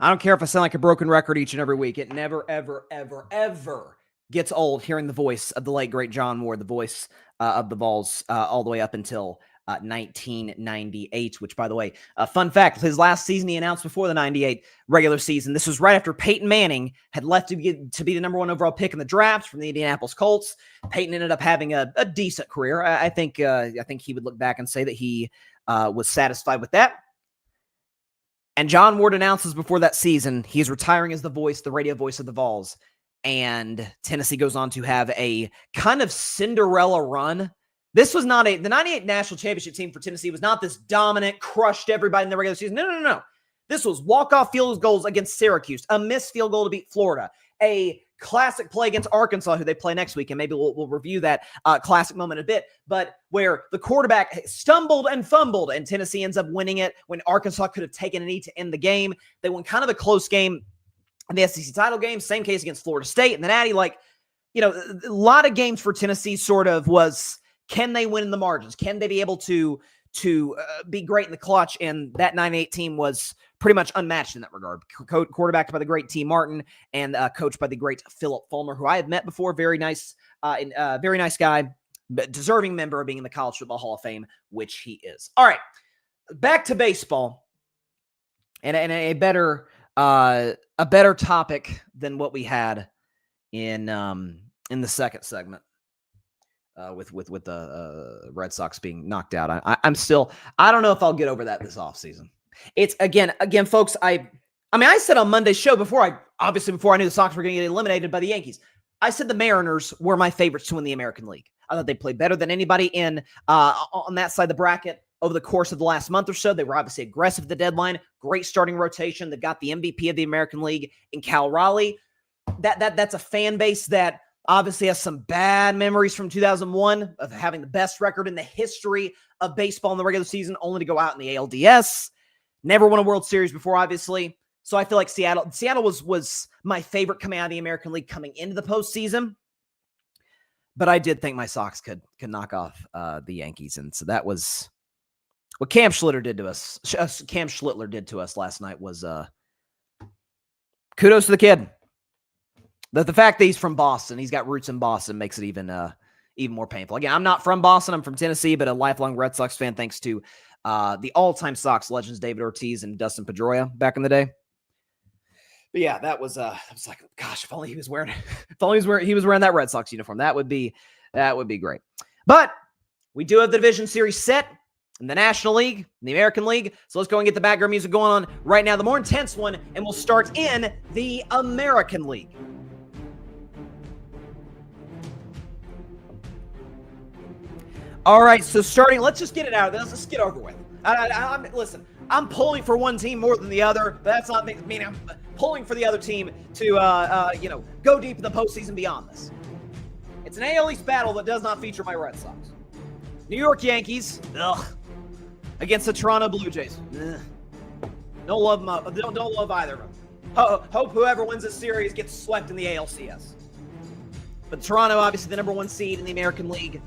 I don't care if I sound like a broken record each and every week. It never, ever, ever, ever gets old hearing the voice of the late, great John Ward, the voice of the Vols all the way up until 1998, which, by the way, fun fact, his last season he announced before the 98 regular season. This was right after Peyton Manning had left to be the number 1 overall pick in the draft from the Indianapolis Colts. Peyton ended up having a decent career. I think he would look back and say that he was satisfied with that. And John Ward announces before that season he's retiring as the radio voice of the Vols. And Tennessee goes on to have a kind of Cinderella run. This was not the 98 national championship team for Tennessee was not this dominant, crushed everybody in the regular season. No. This was walk-off field goals against Syracuse, a missed field goal to beat Florida, a classic play against Arkansas, who they play next week, and maybe we'll review that classic moment in a bit, but where the quarterback stumbled and fumbled, and Tennessee ends up winning it when Arkansas could have taken a knee to end the game. They won kind of a close game in the SEC title game, same case against Florida State, and then a lot of games for Tennessee sort of was, can they win in the margins? Can they be able to be great in the clutch? And that 98 team was pretty much unmatched in that regard. Quarterbacked by the great T. Martin and coached by the great Philip Fulmer, who I have met before. Very nice guy. deserving member of being in the College Football Hall of Fame, which he is. All right, back to baseball, and a better topic than what we had in the second segment. With the Red Sox being knocked out. I'm still, I don't know if I'll get over that this offseason. It's again, folks, I said on Monday's show before I knew the Sox were going to get eliminated by the Yankees, I said the Mariners were my favorites to win the American League. I thought they played better than anybody in on that side of the bracket over the course of the last month or so. They were obviously aggressive at the deadline, great starting rotation. They've got the MVP of the American League in Cal Raleigh. That's a fan base that obviously has some bad memories from 2001 of having the best record in the history of baseball in the regular season, only to go out in the ALDS. Never won a World Series before, obviously. So I feel like Seattle was my favorite coming out of the American League coming into the postseason. But I did think my Sox could knock off the Yankees. And so that was what Cam Schlitter did to us. Cam Schlittler did to us last night was kudos to the kid. The fact that he's from Boston, he's got roots in Boston, makes it even more painful. Again, I'm not from Boston. I'm from Tennessee, but a lifelong Red Sox fan thanks to the all-time Sox legends, David Ortiz and Dustin Pedroia back in the day. But yeah, that was I was like, gosh, if only he was wearing that Red Sox uniform. That would be great. But we do have the division series set in the National League, in the American League. So let's go and get the background music going on right now, the more intense one, and we'll start in the American League. All right, so starting, let's just get it out. Let's just get over with. Listen, I'm pulling for one team more than the other, but that's not meaning I'm pulling for the other team to, go deep in the postseason beyond this. It's an AL East battle that does not feature my Red Sox. New York Yankees, against the Toronto Blue Jays. Don't love them. Don't love either of them. Hope whoever wins this series gets swept in the ALCS. But Toronto, obviously the number one seed in the American League.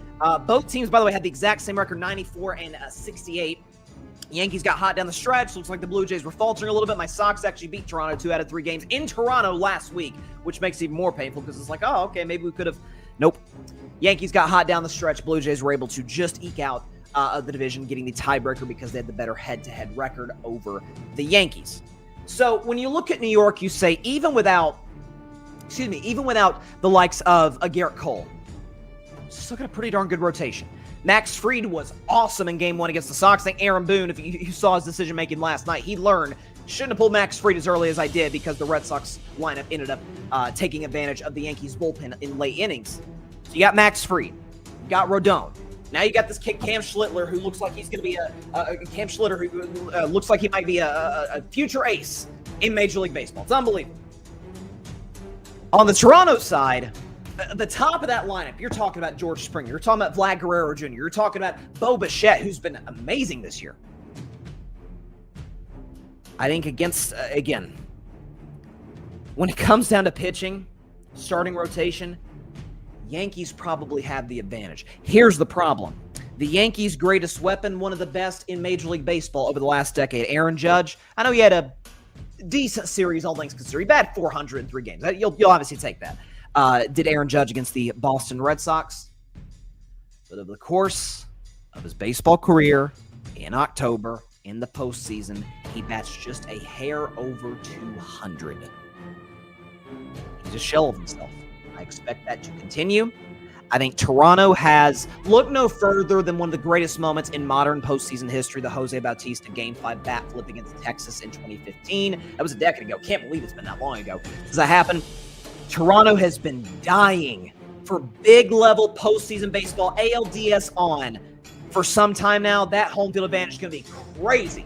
Both teams, by the way, had the exact same record, 94 and 68. Yankees got hot down the stretch. Looks like the Blue Jays were faltering a little bit. My Sox actually beat Toronto 2 out of 3 games in Toronto last week, which makes it even more painful because it's like, oh, okay, maybe we could have. Nope. Yankees got hot down the stretch. Blue Jays were able to just eke out the division, getting the tiebreaker because they had the better head-to-head record over the Yankees. So when you look at New York, you say even without the likes of a Garrett Cole, still got a pretty darn good rotation. Max Fried was awesome in Game 1 against the Sox. I think Aaron Boone, if you saw his decision-making last night, he learned, shouldn't have pulled Max Fried as early as I did because the Red Sox lineup ended up taking advantage of the Yankees' bullpen in late innings. So you got Max Fried. You got Rodon. Now you got this kid, Cam Schlittler, who looks like he's going to be looks like he might be a future ace in Major League Baseball. It's unbelievable. On the Toronto side, the top of that lineup, you're talking about George Springer. You're talking about Vlad Guerrero Jr. You're talking about Bo Bichette, who's been amazing this year. I think again, when it comes down to pitching, starting rotation, Yankees probably have the advantage. Here's the problem. The Yankees' greatest weapon, one of the best in Major League Baseball over the last decade, Aaron Judge. I know he had a decent series, all things considered. He batted 400 in 3 games. You'll obviously take that. Did Aaron Judge against the Boston Red Sox. But over the course of his baseball career, in October, in the postseason, he bats just a hair over 200. He's a shell of himself. I expect that to continue. I think Toronto has looked no further than one of the greatest moments in modern postseason history, the Jose Bautista Game 5 bat flip against Texas in 2015. That was a decade ago. Can't believe it's been that long ago since that happened. Toronto has been dying for big-level postseason baseball, ALDS on, for some time now. That home field advantage is going to be crazy.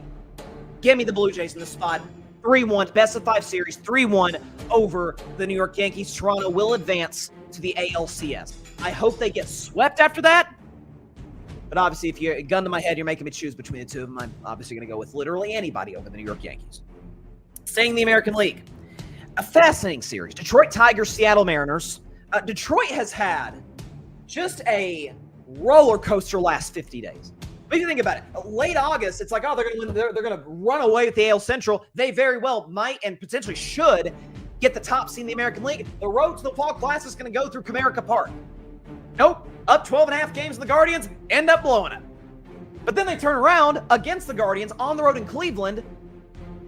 Give me the Blue Jays in the spot. 3-1, best of 5 series, 3-1 over the New York Yankees. Toronto will advance to the ALCS. I hope they get swept after that. But obviously, if you're a gun to my head, you're making me choose between the two of them. I'm obviously going to go with literally anybody over the New York Yankees. Staying in the American League. A fascinating series. Detroit Tigers, Seattle Mariners. Detroit has had just a roller coaster last 50 days. But if you think about it, late August, it's like, oh, they're going to win. They're going to run away with the AL Central. They very well might and potentially should get the top seed in the American League. The road to the Fall Classic is going to go through Comerica Park. Nope. Up 12.5 games, the Guardians end up blowing it. But then they turn around against the Guardians on the road in Cleveland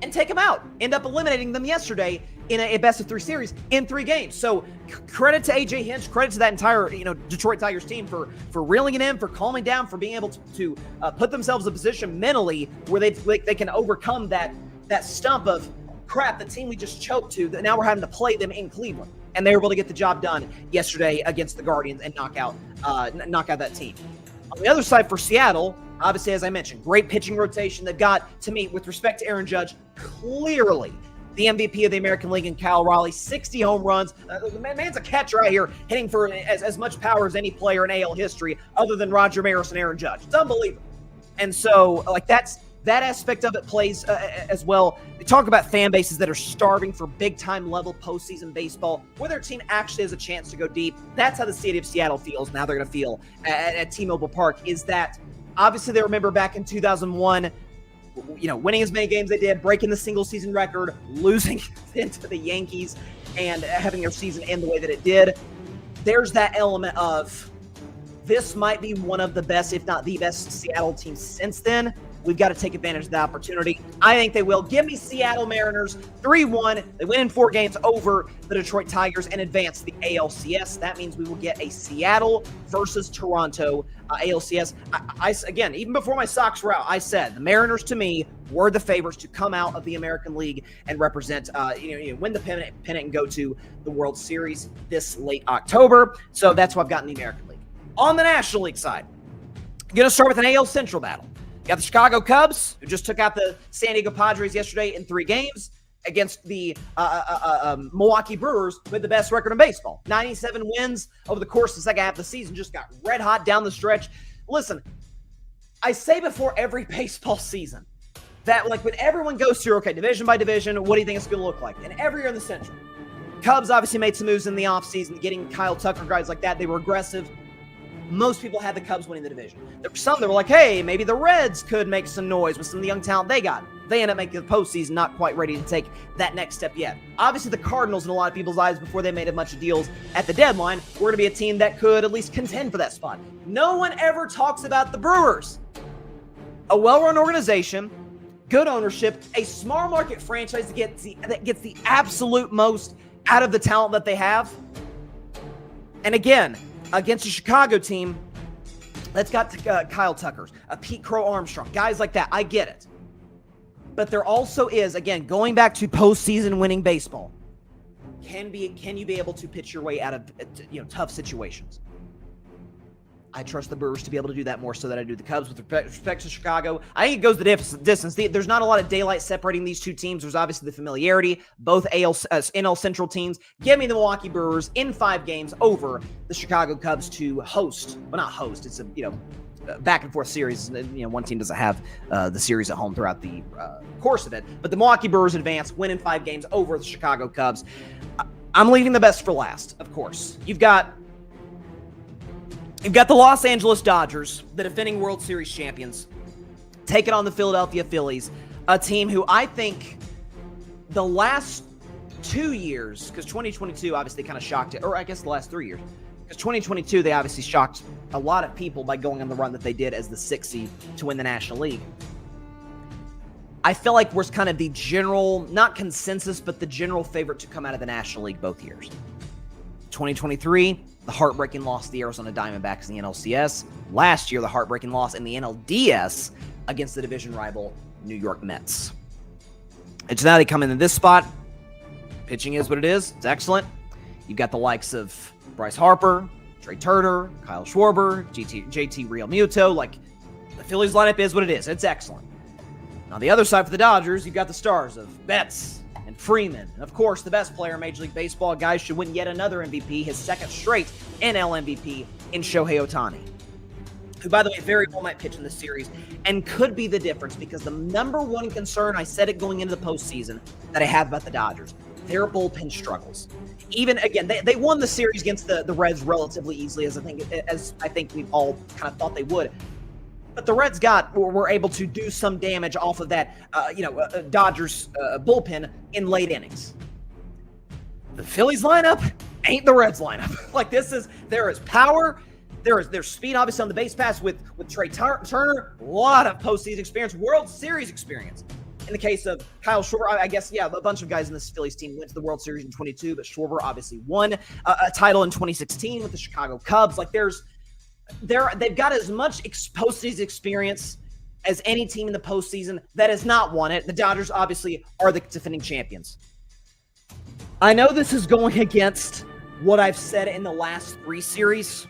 and take them out. End up eliminating them yesterday in a best-of-3 series in 3 games. So credit to A.J. Hinch, credit to that entire Detroit Tigers team for reeling it in, for calming down, for being able to put themselves in a position mentally where they can overcome that stump of crap, the team we just choked to, that now we're having to play them in Cleveland. And they were able to get the job done yesterday against the Guardians and knock out that team. On the other side for Seattle, obviously, as I mentioned, great pitching rotation. They've got, to me, with respect to Aaron Judge, clearly the MVP of the American League in Kyle Raleigh, 60 home runs. The man's a catcher out here hitting for as much power as any player in AL history other than Roger Maris and Aaron Judge. It's unbelievable. And so, that aspect of it plays as well. We talk about fan bases that are starving for big-time level postseason baseball, where their team actually has a chance to go deep. That's how the city of Seattle feels. Now they're going to feel at T-Mobile Park, is that obviously they remember back in 2001, winning as many games they did, breaking the single-season record, losing into the Yankees, and having their season end the way that it did. There's that element of this might be one of the best, if not the best, Seattle teams since then. We've got to take advantage of the opportunity. I think they will. Give me Seattle Mariners 3-1. They win in 4 games over the Detroit Tigers and advance the ALCS. That means we will get a Seattle versus Toronto ALCS. Again, even before my Sox were out, I said the Mariners, to me, were the favorites to come out of the American League and represent, win the pennant and go to the World Series this late October. So that's what I've got in the American League. On the National League side, I'm going to start with an AL Central battle. You got the Chicago Cubs, who just took out the San Diego Padres yesterday in 3 games, against the Milwaukee Brewers, who had the best record in baseball. 97 wins over the course of the second half of the season, just got red hot down the stretch. Listen, I say before every baseball season that, when everyone goes through, okay, division by division, what do you think it's going to look like? And every year in the Central, Cubs obviously made some moves in the offseason, getting Kyle Tucker, guys like that. They were aggressive. Most people had the Cubs winning the division. There were some that were like, hey, maybe the Reds could make some noise with some of the young talent they got. They end up making the postseason, not quite ready to take that next step yet. Obviously, the Cardinals, in a lot of people's eyes, before they made a bunch of deals at the deadline, were going to be a team that could at least contend for that spot. No one ever talks about the Brewers. A well-run organization, good ownership, a small market franchise that gets the absolute most out of the talent that they have. And again, against a Chicago team that's got Kyle Tuckers, a Pete Crow Armstrong, guys like that. I get it. But there also is, again, going back to postseason winning baseball, can you be able to pitch your way out of tough situations? I trust the Brewers to be able to do that more so than I do the Cubs. With respect to Chicago, I think it goes the distance. There's not a lot of daylight separating these 2 teams. There's obviously the familiarity. Both NL Central teams. Give me the Milwaukee Brewers in 5 games over the Chicago Cubs to host. Well, not host. It's a back and forth series. One team doesn't have the series at home throughout the course of it. But the Milwaukee Brewers advance, win in 5 games over the Chicago Cubs. I'm leaving the best for last, of course. You've got the Los Angeles Dodgers, the defending World Series champions, taking on the Philadelphia Phillies, a team who I think the last 2 years, because 2022 obviously kind of shocked it, or I guess the last 3 years, because 2022 they obviously shocked a lot of people by going on the run that they did as the 6th seed to win the National League. I feel like we're kind of the general, not consensus, but the general favorite to come out of the National League both years. 2023, the heartbreaking loss to the Arizona Diamondbacks in the NLCS. Last year, the heartbreaking loss in the NLDS against the division rival New York Mets. And so now they come into this spot. Pitching is what it is. It's excellent. You've got the likes of Bryce Harper, Trey Turner, Kyle Schwarber, JT Realmuto. The Phillies lineup is what it is. It's excellent. On the other side for the Dodgers, you've got the stars of Betts and Freeman. And of course, the best player in Major League Baseball, guys, should win yet another MVP, his 2nd straight NL MVP in Shohei Ohtani, who, by the way, very well might pitch in this series and could be the difference, because the number one concern, I said it going into the postseason, that I have about the Dodgers, their bullpen struggles. Even, again, they won the series against the Reds relatively easily, as I think we all kind of thought they would. But the Reds were able to do some damage off of that, Dodgers bullpen in late innings. The Phillies lineup ain't the Reds lineup. There is power. There's speed, obviously, on the base pass with Trey Turner. A lot of postseason experience, World Series experience. In the case of Kyle Schwarber, I guess, yeah, a bunch of guys in this Phillies team went to the World Series in 22, but Schwarber obviously won a title in 2016 with the Chicago Cubs. Like, they've got as much postseason experience as any team in the postseason that has not won it. The Dodgers obviously are the defending champions. I know this is going against what I've said in the last 3 series,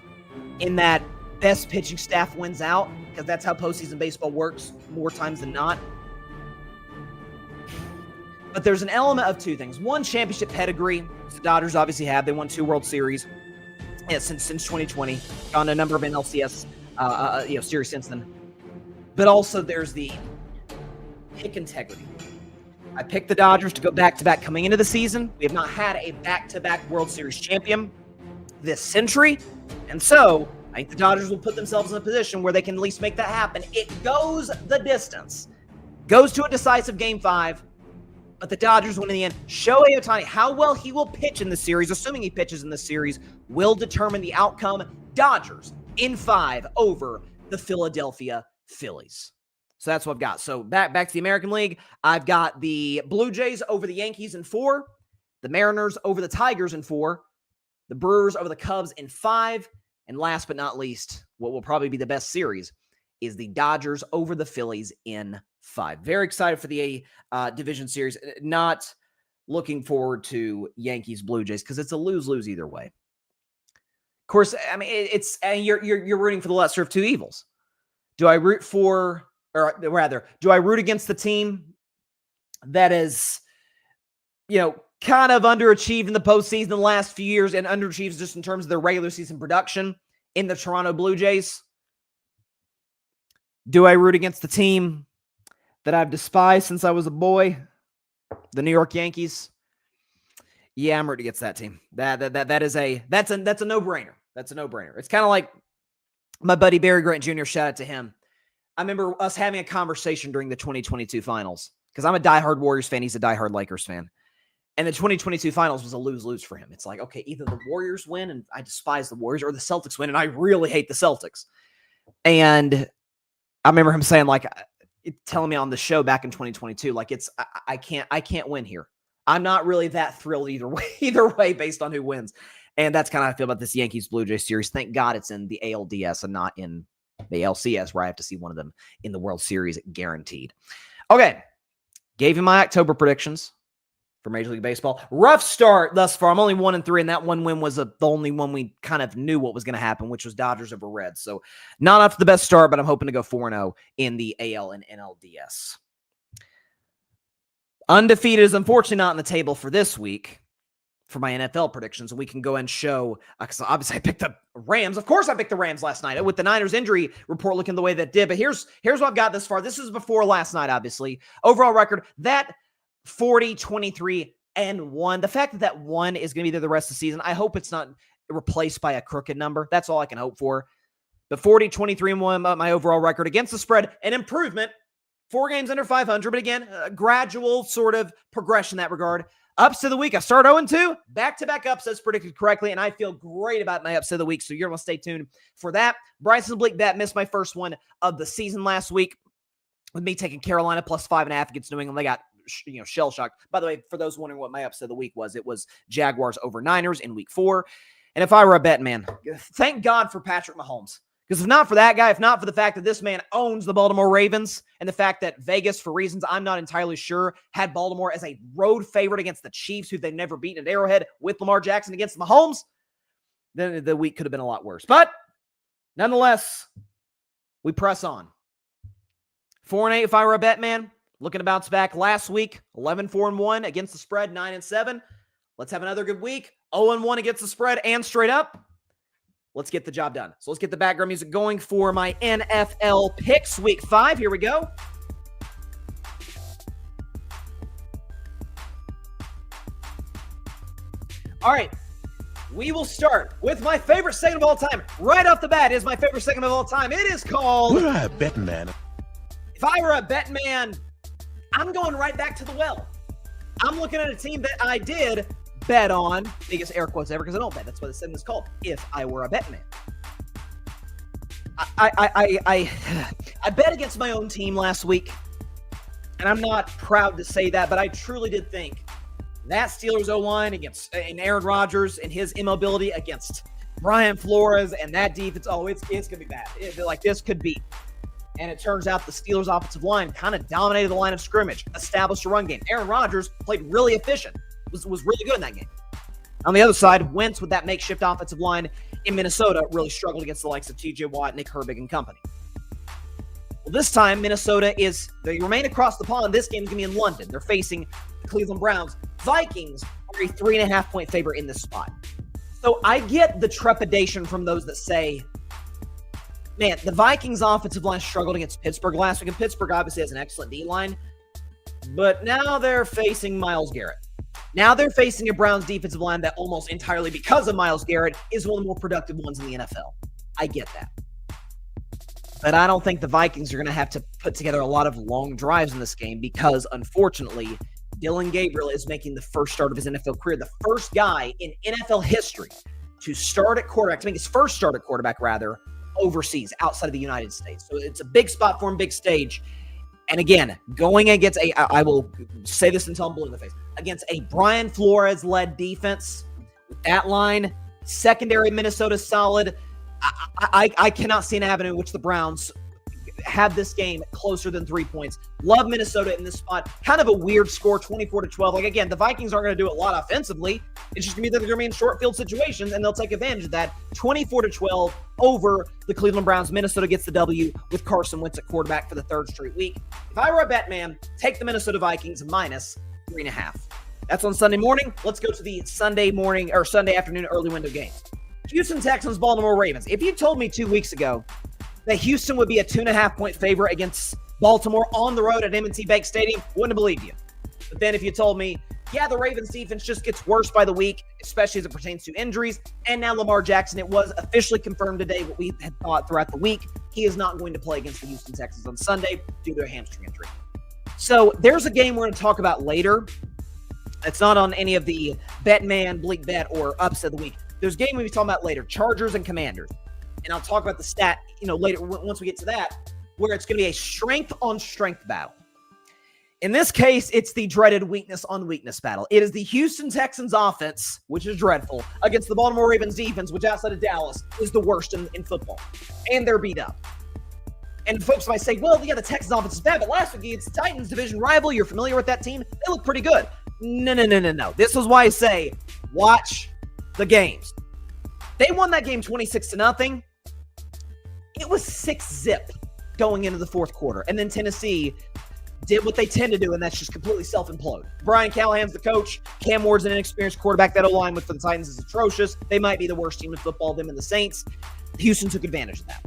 in that best pitching staff wins out, because that's how postseason baseball works more times than not. But there's an element of 2 things. One, championship pedigree. The Dodgers obviously have. They won 2 World Series since 2020. Gone a number of NLCS series since then. But also there's the pick integrity. I picked the Dodgers to go back-to-back coming into the season. We have not had a back-to-back World Series champion this century. And so I think the Dodgers will put themselves in a position where they can at least make that happen. It goes the distance. Goes to a decisive Game 5. But the Dodgers win in the end. Shohei Ohtani, how well he will pitch in the series, assuming he pitches in the series, will determine the outcome. Dodgers in 5 over the Philadelphia Phillies. So that's what I've got. So back to the American League. I've got the Blue Jays over the Yankees in 4, the Mariners over the Tigers in 4, the Brewers over the Cubs in 5, and last but not least, what will probably be the best series is the Dodgers over the Phillies in 5. Very excited for the division series. Not looking forward to Yankees Blue Jays because it's a lose-lose either way. Of course, I mean it's you're rooting for the lesser of 2 evils. Do I root for, or rather, do I root against the team that is, kind of underachieved in the postseason the last few years and underachieves just in terms of their regular season production in the Toronto Blue Jays? Do I root against the team that I've despised since I was a boy, the New York Yankees? Yeah, I'm rooting against that team. That's a no-brainer. That's a no-brainer. It's kind of like my buddy Barry Grant Jr., shout out to him. I remember us having a conversation during the 2022 finals because I'm a diehard Warriors fan. He's a diehard Lakers fan. And the 2022 finals was a lose-lose for him. It's like, okay, either the Warriors win, and I despise the Warriors, or the Celtics win, and I really hate the Celtics. And I remember him saying, like, telling me on the show back in 2022, like, I can't win here. I'm not really that thrilled either way based on who wins. And that's kind of how I feel about this Yankees Blue Jays series. Thank God it's in the ALDS and not in the LCS, where I have to see one of them in the World Series guaranteed. Okay. Gave you my October predictions for Major League Baseball. Rough start thus far. I'm only 1-3, and that one win was the only one we kind of knew what was going to happen, which was Dodgers over Reds. So not off to the best start, but I'm hoping to go 4-0 in the AL and NLDS. Undefeated is unfortunately not on the table for this week for my NFL predictions. And we can go and show, because obviously I picked the Rams. Of course I picked the Rams last night with the Niners injury report looking the way that did. But here's what I've got this far. This is before last night, obviously. Overall record, that 40-23-1. The fact that 1 is going to be there the rest of the season, I hope it's not replaced by a crooked number. That's all I can hope for. The 40-23-1, my overall record against the spread, an improvement. 4 games under 500, but again, a gradual sort of progression in that regard. Ups to the week, I start 0-2, back-to-back upsets predicted correctly, and I feel great about my upset of the week, so you're going to stay tuned for that. Bryson Bleak bet missed my first one of the season last week with me taking Carolina plus 5.5 against New England. They got shell-shocked. By the way, for those wondering what my upset of the week was, it was Jaguars over Niners in week 4. And if I were a betting man, thank God for Patrick Mahomes. Because if not for that guy, if not for the fact that this man owns the Baltimore Ravens, and the fact that Vegas, for reasons I'm not entirely sure, had Baltimore as a road favorite against the Chiefs, who they've never beaten at Arrowhead, with Lamar Jackson against Mahomes, then the week could have been a lot worse. But nonetheless, we press on. 4-8 if I were a bet man. Looking to bounce back last week, 11-4-1 against the spread, 9-7. Let's have another good week. 0-1 against the spread and straight up. Let's get the job done. So let's get the background music going for my NFL picks week 5. Here we go. All right. We will start with my favorite segment of all time. Right off the bat is my favorite segment of all time. It is called Bettin Man. If I were a betting man, I'm going right back to the well. I'm looking at a team that I did bet on, biggest air quotes ever, because I don't bet. That's what the segment is called, If I Were a Betting Man. I bet against my own team last week, and I'm not proud to say that, but I truly did think that Steelers O-line and Aaron Rodgers and his immobility against Brian Flores and that defense, it's going to be bad. This could be. And it turns out the Steelers' offensive line kind of dominated the line of scrimmage, established a run game. Aaron Rodgers played really efficient, was really good in that game. On the other side, Wentz with that makeshift offensive line in Minnesota really struggled against the likes of TJ Watt, Nick Herbig, and company. Well, this time, Minnesota they remain across the pond. This game is going to be in London. They're facing the Cleveland Browns. Vikings are a 3.5-point favorite in this spot. So I get the trepidation from those that say, man, the Vikings offensive line struggled against Pittsburgh last week, and Pittsburgh obviously has an excellent D-line, but now they're facing Myles Garrett. Now they're facing a Browns defensive line that almost entirely because of Myles Garrett is one of the more productive ones in the NFL. I get that. But I don't think the Vikings are going to have to put together a lot of long drives in this game because, unfortunately, Dylan Gabriel is making the first start of his NFL career, the first guy in NFL history to start at quarterback, to make his first start at quarterback, overseas, outside of the United States. So it's a big spot for him, big stage. And again, going against I will say this until I'm blue in the face, against a Brian Flores-led defense, with that line, secondary Minnesota solid, I cannot see an avenue in which the Browns have this game closer than 3 points. Love Minnesota in this spot. Kind of a weird score, 24-12. Again, the Vikings aren't going to do a lot offensively. It's just going to be that they're going to be in short field situations, and they'll take advantage of that. 24-12 over the Cleveland Browns. Minnesota gets the W with Carson Wentz at quarterback for the third straight week. If I were a Bettin Man, take the Minnesota Vikings minus 3.5. That's on Sunday morning. Let's go to the Sunday morning or Sunday afternoon early window games. Houston Texans, Baltimore Ravens. If you told me 2 weeks ago that Houston would be a 2.5-point favorite against Baltimore on the road at M&T Bank Stadium, wouldn't have believed you. But then if you told me, yeah, the Ravens defense just gets worse by the week, especially as it pertains to injuries, and now Lamar Jackson, it was officially confirmed today what we had thought throughout the week. He is not going to play against the Houston Texans on Sunday due to a hamstring injury. So there's a game we're going to talk about later. It's not on any of the Bettin Man, Bleak Bet, or Upset of the Week. There's a game we'll be talking about later, Chargers and Commanders. And I'll talk about the stat, later once we get to that, where it's going to be a strength-on-strength battle. In this case, it's the dreaded weakness-on-weakness battle. It is the Houston Texans offense, which is dreadful, against the Baltimore Ravens defense, which outside of Dallas is the worst in football. And they're beat up. And folks might say, well, yeah, the Texans offense is bad, but last week against the Titans division rival, you're familiar with that team, they look pretty good. No. This is why I say, watch the games. They won that game 26-0. It was 6-zip going into the fourth quarter. And then Tennessee did what they tend to do, and that's just completely self-implode. Brian Callahan's the coach. Cam Ward's an inexperienced quarterback. That O-line for the Titans is atrocious. They might be the worst team in football, them and the Saints. Houston took advantage of that.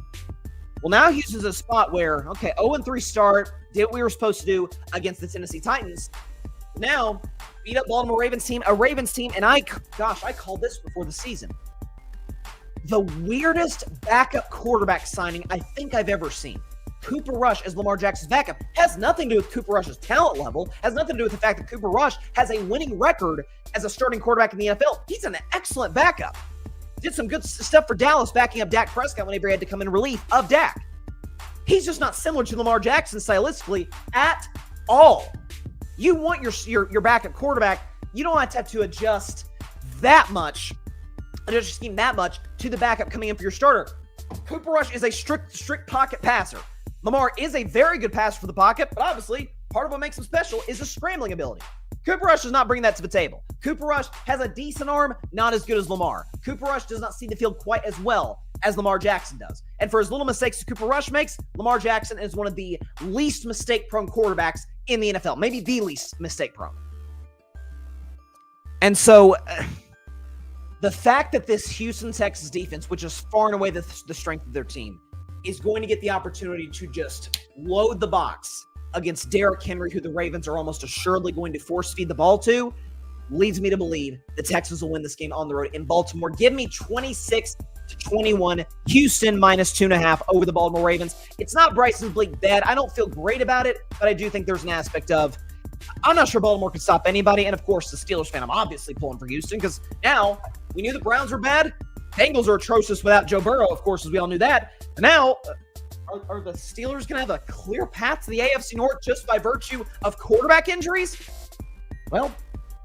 Well, now Houston's in a spot where, 0-3 start, did what we were supposed to do against the Tennessee Titans. Now, beat up Baltimore Ravens team, and I called this before the season. The weirdest backup quarterback signing I think I've ever seen. Cooper Rush as Lamar Jackson's backup has nothing to do with Cooper Rush's talent level, has nothing to do with the fact that Cooper Rush has a winning record as a starting quarterback in the NFL. He's an excellent backup. Did some good stuff for Dallas backing up Dak Prescott whenever he had to come in relief of Dak. He's just not similar to Lamar Jackson stylistically at all. You want your backup quarterback, you don't have to adjust that much, adjust your scheme that much to the backup coming in for your starter. Cooper Rush is a strict pocket passer. Lamar is a very good passer for the pocket, but obviously part of what makes him special is his scrambling ability. Cooper Rush does not bring that to the table. Cooper Rush has a decent arm, not as good as Lamar. Cooper Rush does not see the field quite as well as Lamar Jackson does. And for as little mistakes as Cooper Rush makes, Lamar Jackson is one of the least mistake-prone quarterbacks in the NFL. Maybe the least mistake-prone. And so the fact that this Houston Texans defense, which is far and away the strength of their team, is going to get the opportunity to just load the box against Derrick Henry, who the Ravens are almost assuredly going to force feed the ball to, leads me to believe the Texans will win this game on the road in Baltimore. Give me 26-21, Houston minus 2.5 over the Baltimore Ravens. It's not Bryson Bleak bad. I don't feel great about it, but I do think there's an aspect of, I'm not sure Baltimore can stop anybody. And of course, the Steelers fan, I'm obviously pulling for Houston because now we knew the Browns were bad. Bengals are atrocious without Joe Burrow, of course, as we all knew that. And now, are the Steelers going to have a clear path to the AFC North just by virtue of quarterback injuries? Well,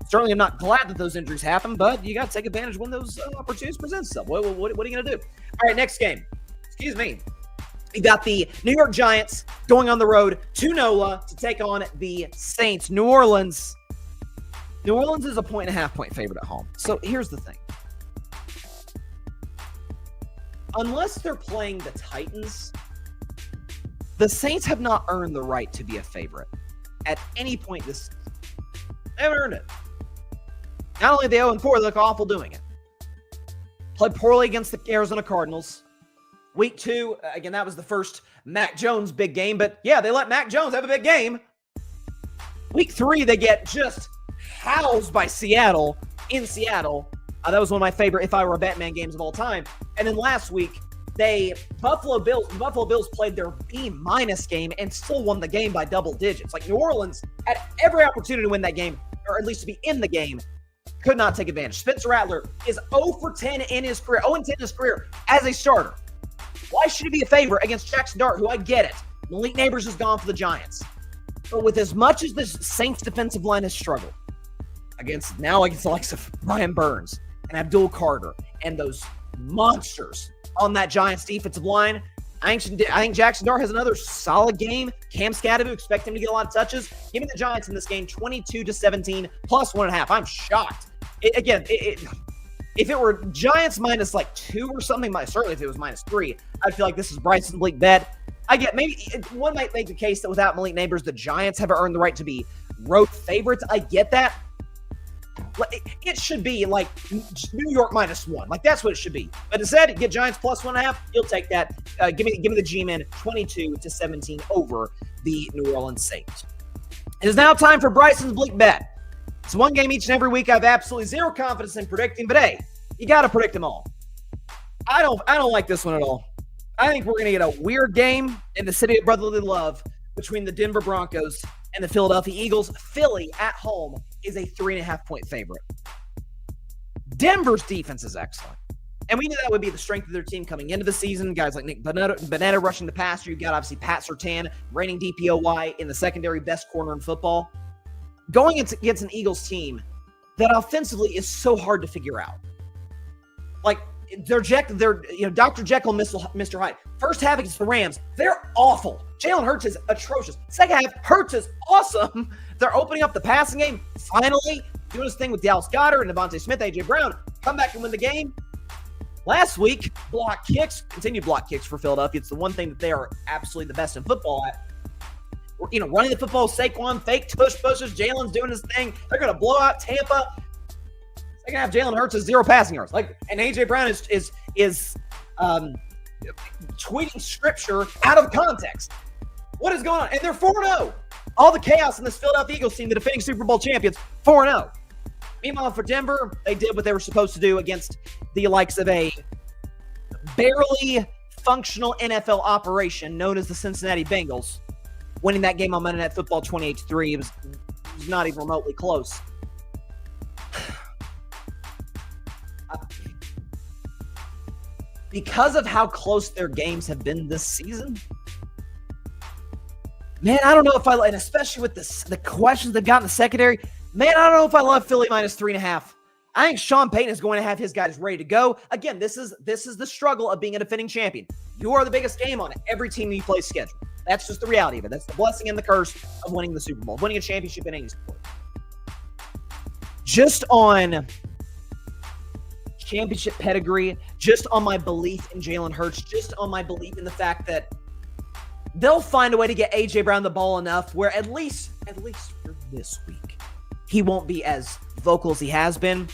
certainly I'm not glad that those injuries happen, but you got to take advantage when those opportunities present themselves. What are you going to do? All right, next game. Excuse me. We got the New York Giants going on the road to NOLA to take on the Saints. New Orleans is a 1.5 point favorite at home. So here's the thing. Unless they're playing the Titans, the Saints have not earned the right to be a favorite at any point this season. They haven't earned it. Not only are they 0-4, they look awful doing it. Played poorly against the Arizona Cardinals. Week 2, again, that was the first Mac Jones big game, but yeah, they let Mac Jones have a big game. Week 3, they get just housed by Seattle in Seattle. That was one of my favorite if I were a Bettin Man games of all time. And then last week, the Buffalo Bills played their B- game and still won the game by double digits. Like New Orleans had every opportunity to win that game, or at least to be in the game, could not take advantage. Spencer Rattler is 0 for 10 in his career, 0 and 10 in his career as a starter. Why should he be a favorite against Jackson Dart, who I get it? Malik Neighbors is gone for the Giants. But with as much as the Saints defensive line has struggled against the likes of Brian Burns and Abdul Carter and those monsters on that Giants defensive line, I think Jackson Dart has another solid game. Cam Scadaboo, expect him to get a lot of touches. Give me the Giants in this game, 22-17, plus 1.5. I'm shocked. If it were Giants minus like 2 or something, certainly if it was minus 3, I'd feel like this is Bryson Bleak bet. I get maybe one might make the case that without Malik Neighbors, the Giants have earned the right to be road favorites. I get that. It should be like New York minus 1. Like that's what it should be. But instead, get Giants plus 1.5. You'll take that. Give me the G-Men 22-17 over the New Orleans Saints. It is now time for Bryson's Bleak bet. It's one game each and every week I have absolutely zero confidence in predicting, but hey, you got to predict them all. I don't like this one at all. I think we're going to get a weird game in the city of brotherly love between the Denver Broncos and the Philadelphia Eagles. Philly at home is a 3.5 point favorite. Denver's defense is excellent. And we knew that would be the strength of their team coming into the season. Guys like Nick Bonetta rushing the passer. You've got obviously Pat Surtain, reigning DPOY in the secondary, best corner in football. Going against an Eagles team that offensively is so hard to figure out. Like, they're Dr. Jekyll, Mr. Hyde. First half against the Rams, they're awful. Jalen Hurts is atrocious. Second half, Hurts is awesome. They're opening up the passing game. Finally, doing his thing with Dallas Goedert and Devontae Smith, A.J. Brown. Come back and win the game. Last week, continued block kicks for Philadelphia. It's the one thing that they are absolutely the best in football at. Running the football, Saquon, fake pushes, Jalen's doing his thing. They're going to blow out Tampa. Second half, Jalen Hurts has 0 passing yards. And A.J. Brown is tweeting scripture out of context. What is going on? And they're 4-0. All the chaos in this Philadelphia Eagles team, the defending Super Bowl champions, 4-0. Meanwhile, for Denver, they did what they were supposed to do against the likes of a barely functional NFL operation known as the Cincinnati Bengals, winning that game on Monday Night Football 28-3. It was not even remotely close. Because of how close their games have been this season, man, I don't know if and especially with the questions they've got in the secondary, man, I don't know if I love Philly minus 3.5. I think Sean Payton is going to have his guys ready to go. Again, this is the struggle of being a defending champion. You are the biggest game on every team you play schedule. That's just the reality of it. That's the blessing and the curse of winning the Super Bowl, winning a championship in any sport. Just on championship pedigree, just on my belief in Jalen Hurts, just on my belief in the fact that they'll find a way to get A.J. Brown the ball enough where at least for this week, he won't be as vocal as he has been.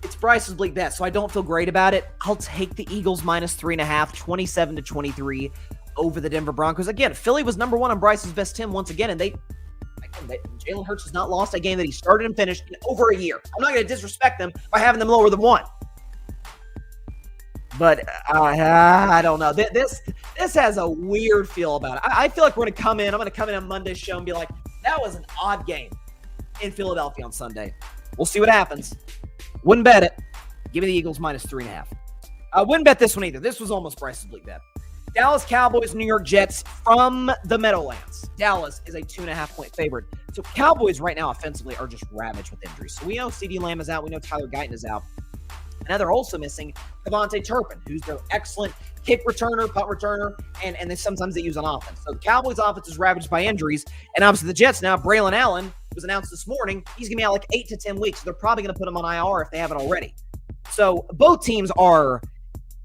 It's Bryce's Bleak bet, so I don't feel great about it. I'll take the Eagles minus 3.5, 27-23 over the Denver Broncos. Again, Philly was number 1 on Bryce's best 10 once again, and Jalen Hurts has not lost a game that he started and finished in over a year. I'm not going to disrespect them by having them lower than 1. But I don't know. This has a weird feel about it. I feel like I'm going to come in on Monday's show and be like, that was an odd game in Philadelphia on Sunday. We'll see what happens. Wouldn't bet it. Give me the Eagles minus 3.5. I wouldn't bet this one either. This was almost Bryce's Bleak bet. Dallas Cowboys, New York Jets from the Meadowlands. Dallas is a 2.5-point favorite. So Cowboys right now offensively are just ravaged with injuries. So we know CeeDee Lamb is out. We know Tyler Guyton is out. And now they're also missing Devontae Turpin, who's their excellent kick returner, punt returner, and then sometimes they use on offense. So the Cowboys offense is ravaged by injuries. And obviously the Jets now, Braylon Allen was announced this morning. He's going to be out like 8 to 10 weeks. So they're probably going to put him on IR if they haven't already. So both teams are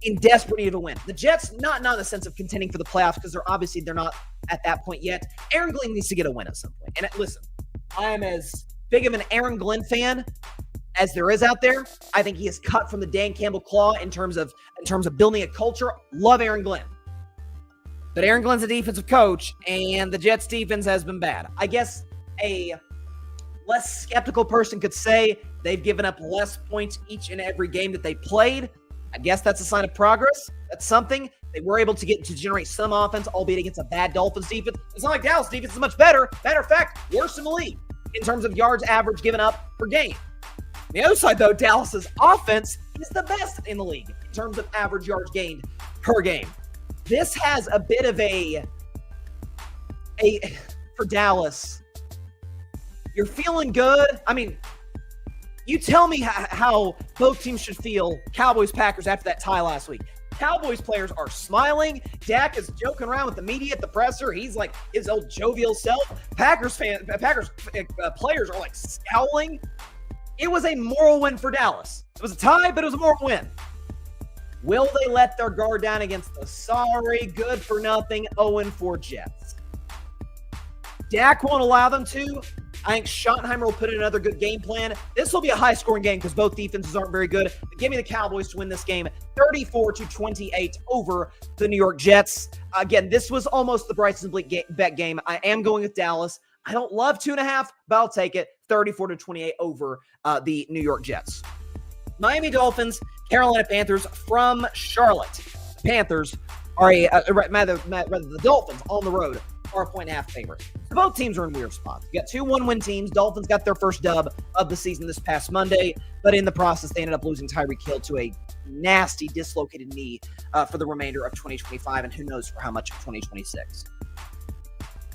in desperate need of a win. The Jets, not in the sense of contending for the playoffs, because they're not at that point yet. Aaron Glenn needs to get a win at some point. And listen, I am as big of an Aaron Glenn fan as there is out there. I think he is cut from the Dan Campbell claw in terms of building a culture. Love Aaron Glenn. But Aaron Glenn's a defensive coach, and the Jets defense has been bad. I guess a less skeptical person could say they've given up less points each and every game that they played. I guess that's a sign of progress. That's something. They were able to generate some offense, albeit against a bad Dolphins defense. It's not like Dallas defense is much better. Matter of fact, worse in the league in terms of yards average given up per game. On the other side, though, Dallas's offense is the best in the league in terms of average yards gained per game. This has a bit of a for Dallas. You're feeling good. I mean, you tell me how both teams should feel, Cowboys, Packers, after that tie last week. Cowboys players are smiling. Dak is joking around with the media at the presser. He's like his old jovial self. Packers players are like scowling. It was a moral win for Dallas. It was a tie, but it was a moral win. Will they let their guard down against the sorry, good-for-nothing 0-4 Jets? Dak won't allow them to. I think Schottenheimer will put in another good game plan. This will be a high-scoring game because both defenses aren't very good. But give me the Cowboys to win this game 34-28 over the New York Jets. Again, this was almost the Bryson Bleak bet game. I am going with Dallas. I don't love 2.5, but I'll take it. 34-28 over the New York Jets. Miami Dolphins, Carolina Panthers from Charlotte. The Panthers are the Dolphins on the road are a 1.5 favorite. So both teams are in weird spots. You got 2 one-win teams. Dolphins got their first dub of the season this past Monday, but in the process, they ended up losing Tyreek Hill to a nasty dislocated knee for the remainder of 2025, and who knows for how much of 2026.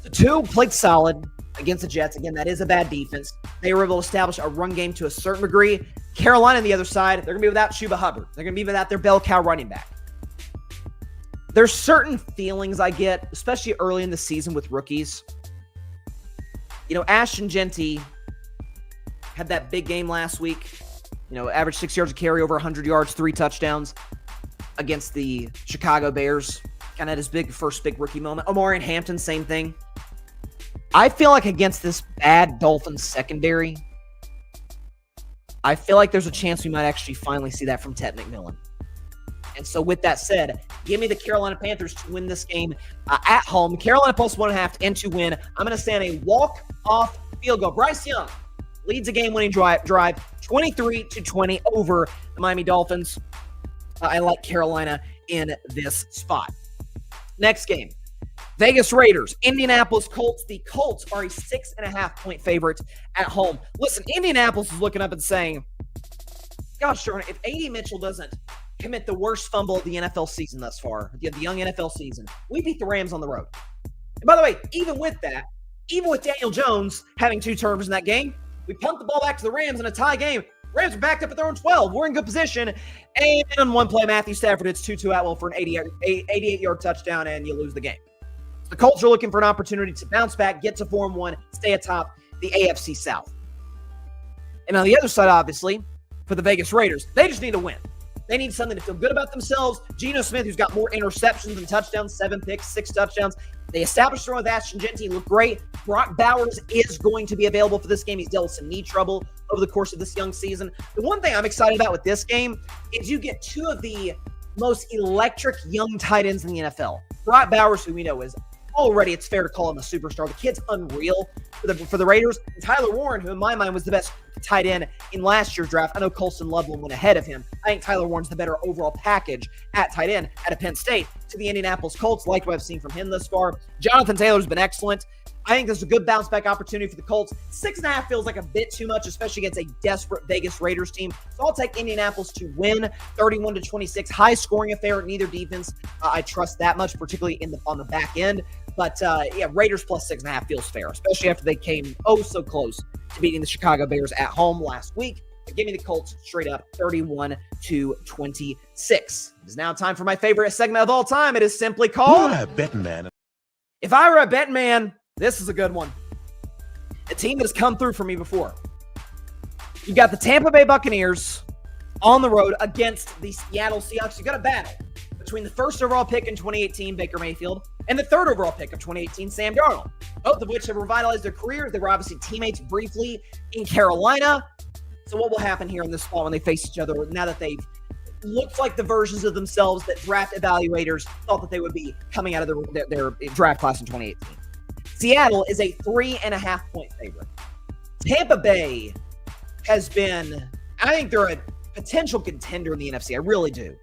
The 2 played solid against the Jets. Again, that is a bad defense. They were able to establish a run game to a certain degree. Carolina on the other side, they're going to be without Chuba Hubbard. They're going to be without their bell cow running back. There's certain feelings I get, especially early in the season with rookies. You know, Ashton Genty had that big game last week. You know, averaged 6 yards a carry, over 100 yards, 3 touchdowns against the Chicago Bears. Kind of had his first big rookie moment. Omarion Hampton, same thing. I feel like against this bad Dolphins secondary, I feel like there's a chance we might actually finally see that from Ted McMillan. And so with that said, give me the Carolina Panthers to win this game at home. Carolina plus 1.5 and to win. I'm going to stand a walk-off field goal. Bryce Young leads a game-winning drive 23-20 over the Miami Dolphins. I like Carolina in this spot. Next game, Vegas Raiders, Indianapolis Colts. The Colts are a 6.5-point favorite at home. Listen, Indianapolis is looking up and saying, gosh darn it, if A.D. Mitchell doesn't commit the worst fumble of the NFL season thus far, the young NFL season, we beat the Rams on the road. And by the way, even with that, even with Daniel Jones having 2 turnovers in that game, we pumped the ball back to the Rams in a tie game. Rams are backed up at their own 12. We're in good position. And on one play, Matthew Stafford hits Tutu Atwell for an 88-yard touchdown, and you lose the game. So the Colts are looking for an opportunity to bounce back, get to 4-1, stay atop the AFC South. And on the other side, obviously, for the Vegas Raiders, they just need to win. They need something to feel good about themselves. Geno Smith, who's got more interceptions than touchdowns, 7 picks, 6 touchdowns. They established run with Ashton Genty, looked great. Brock Bowers is going to be available for this game. He's dealt with some knee trouble over the course of this young season. The one thing I'm excited about with this game is you get 2 of the most electric young tight ends in the NFL. Brock Bowers, who we know is already, it's fair to call him a superstar. The kid's unreal for the Raiders. And Tyler Warren, who in my mind was the best tight end in last year's draft. I know Colston Loveland went ahead of him. I think Tyler Warren's the better overall package at tight end at Penn State. To the Indianapolis Colts, like what I've seen from him thus far. Jonathan Taylor's been excellent. I think this is a good bounce back opportunity for the Colts. 6.5 feels like a bit too much, especially against a desperate Vegas Raiders team. So I'll take Indianapolis to win 31-26. High scoring affair. Neither defense I trust that much, particularly on the back end. But yeah, Raiders plus 6.5 feels fair, especially after they came so close to beating the Chicago Bears at home last week. But give me the Colts straight up 31-26. It is now time for my favorite segment of all time. It is simply called Bettin Man. If I Were a Bettin Man, this is a good one. A team that has come through for me before. You got the Tampa Bay Buccaneers on the road against the Seattle Seahawks. You got a battle between the first overall pick in 2018, Baker Mayfield, and the third overall pick of 2018, Sam Darnold. Both of which have revitalized their careers. They were obviously teammates briefly in Carolina. So what will happen here in this spot when they face each other now that they've looked like the versions of themselves that draft evaluators thought that they would be coming out of their draft class in 2018? Seattle is a 3.5 point favorite. Tampa Bay has been, I think they're a potential contender in the NFC. I really do.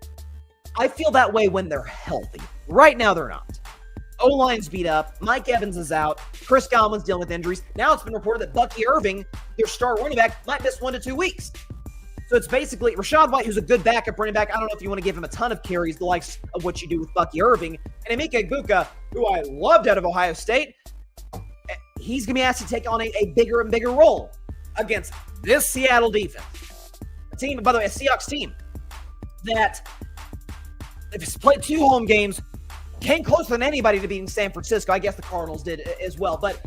I feel that way when they're healthy. Right now, they're not. O-line's beat up. Mike Evans is out. Chris Godwin's dealing with injuries. Now it's been reported that Bucky Irving, their star running back, might miss 1 to 2 weeks. So it's basically Rachaad White, who's a good backup running back. I don't know if you want to give him a ton of carries, the likes of what you do with Bucky Irving. And Emeka Egbuka, who I loved out of Ohio State, he's going to be asked to take on a bigger and bigger role against this Seattle defense. A team, by the way, a Seahawks team that they've played 2 home games, came closer than anybody to beating San Francisco. I guess the Cardinals did as well, but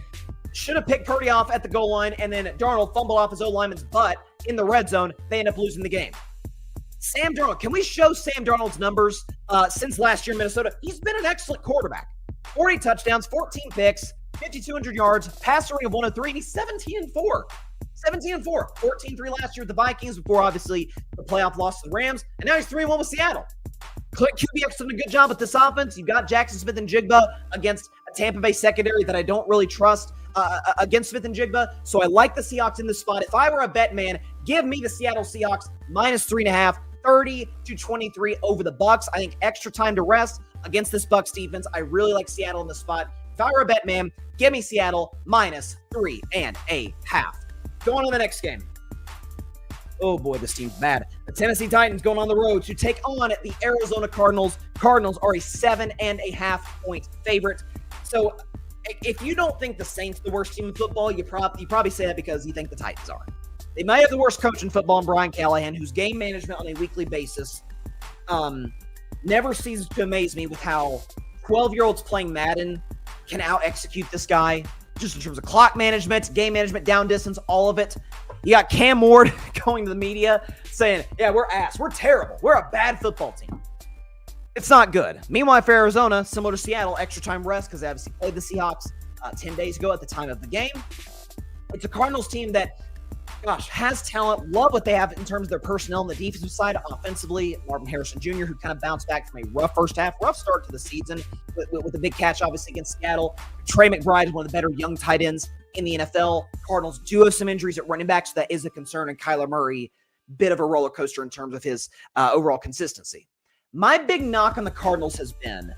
should have picked Purdy off at the goal line, and then Darnold fumbled off his O-lineman's butt in the red zone. They end up losing the game. Sam Darnold, can we show Sam Darnold's numbers since last year in Minnesota? He's been an excellent quarterback. 40 touchdowns, 14 picks, 5,200 yards, passer rating of 103, and he's 17-4. 17-4. 14-3 last year with the Vikings before, obviously, the playoff loss to the Rams. And now he's 3-1 with Seattle. QBX done a good job with this offense. You've got Jackson Smith and Jigba against a Tampa Bay secondary that I don't really trust against Smith and Jigba. So I like the Seahawks in this spot. If I were a bet man, give me the Seattle Seahawks minus 3.5, 30-23 over the Bucs. I think extra time to rest against this Bucs defense. I really like Seattle in the spot. If I were a bet man, give me Seattle minus 3.5. Going on to the next game. Oh boy, this team's bad. The Tennessee Titans going on the road to take on the Arizona Cardinals. Cardinals are a 7.5 point favorite. So if you don't think the Saints are the worst team in football, you probably say that because you think the Titans are. They might have the worst coach in football in Brian Callahan, whose game management on a weekly basis never ceases to amaze me with how 12-year-olds playing Madden can out-execute this guy, just in terms of clock management, game management, down distance, all of it. You got Cam Ward going to the media saying, yeah, we're ass. We're terrible. We're a bad football team. It's not good. Meanwhile, for Arizona, similar to Seattle, extra time rest because they obviously played the Seahawks 10 days ago at the time of the game. It's a Cardinals team that, has talent. Love what they have in terms of their personnel on the defensive side. Offensively, Marvin Harrison Jr., who kind of bounced back from a rough first half, rough start to the season with a big catch, obviously, against Seattle. Trey McBride is one of the better young tight ends in the NFL. Cardinals do have some injuries at running back, so that is a concern. And Kyler Murray, bit of a roller coaster in terms of his overall consistency. My big knock on the Cardinals has been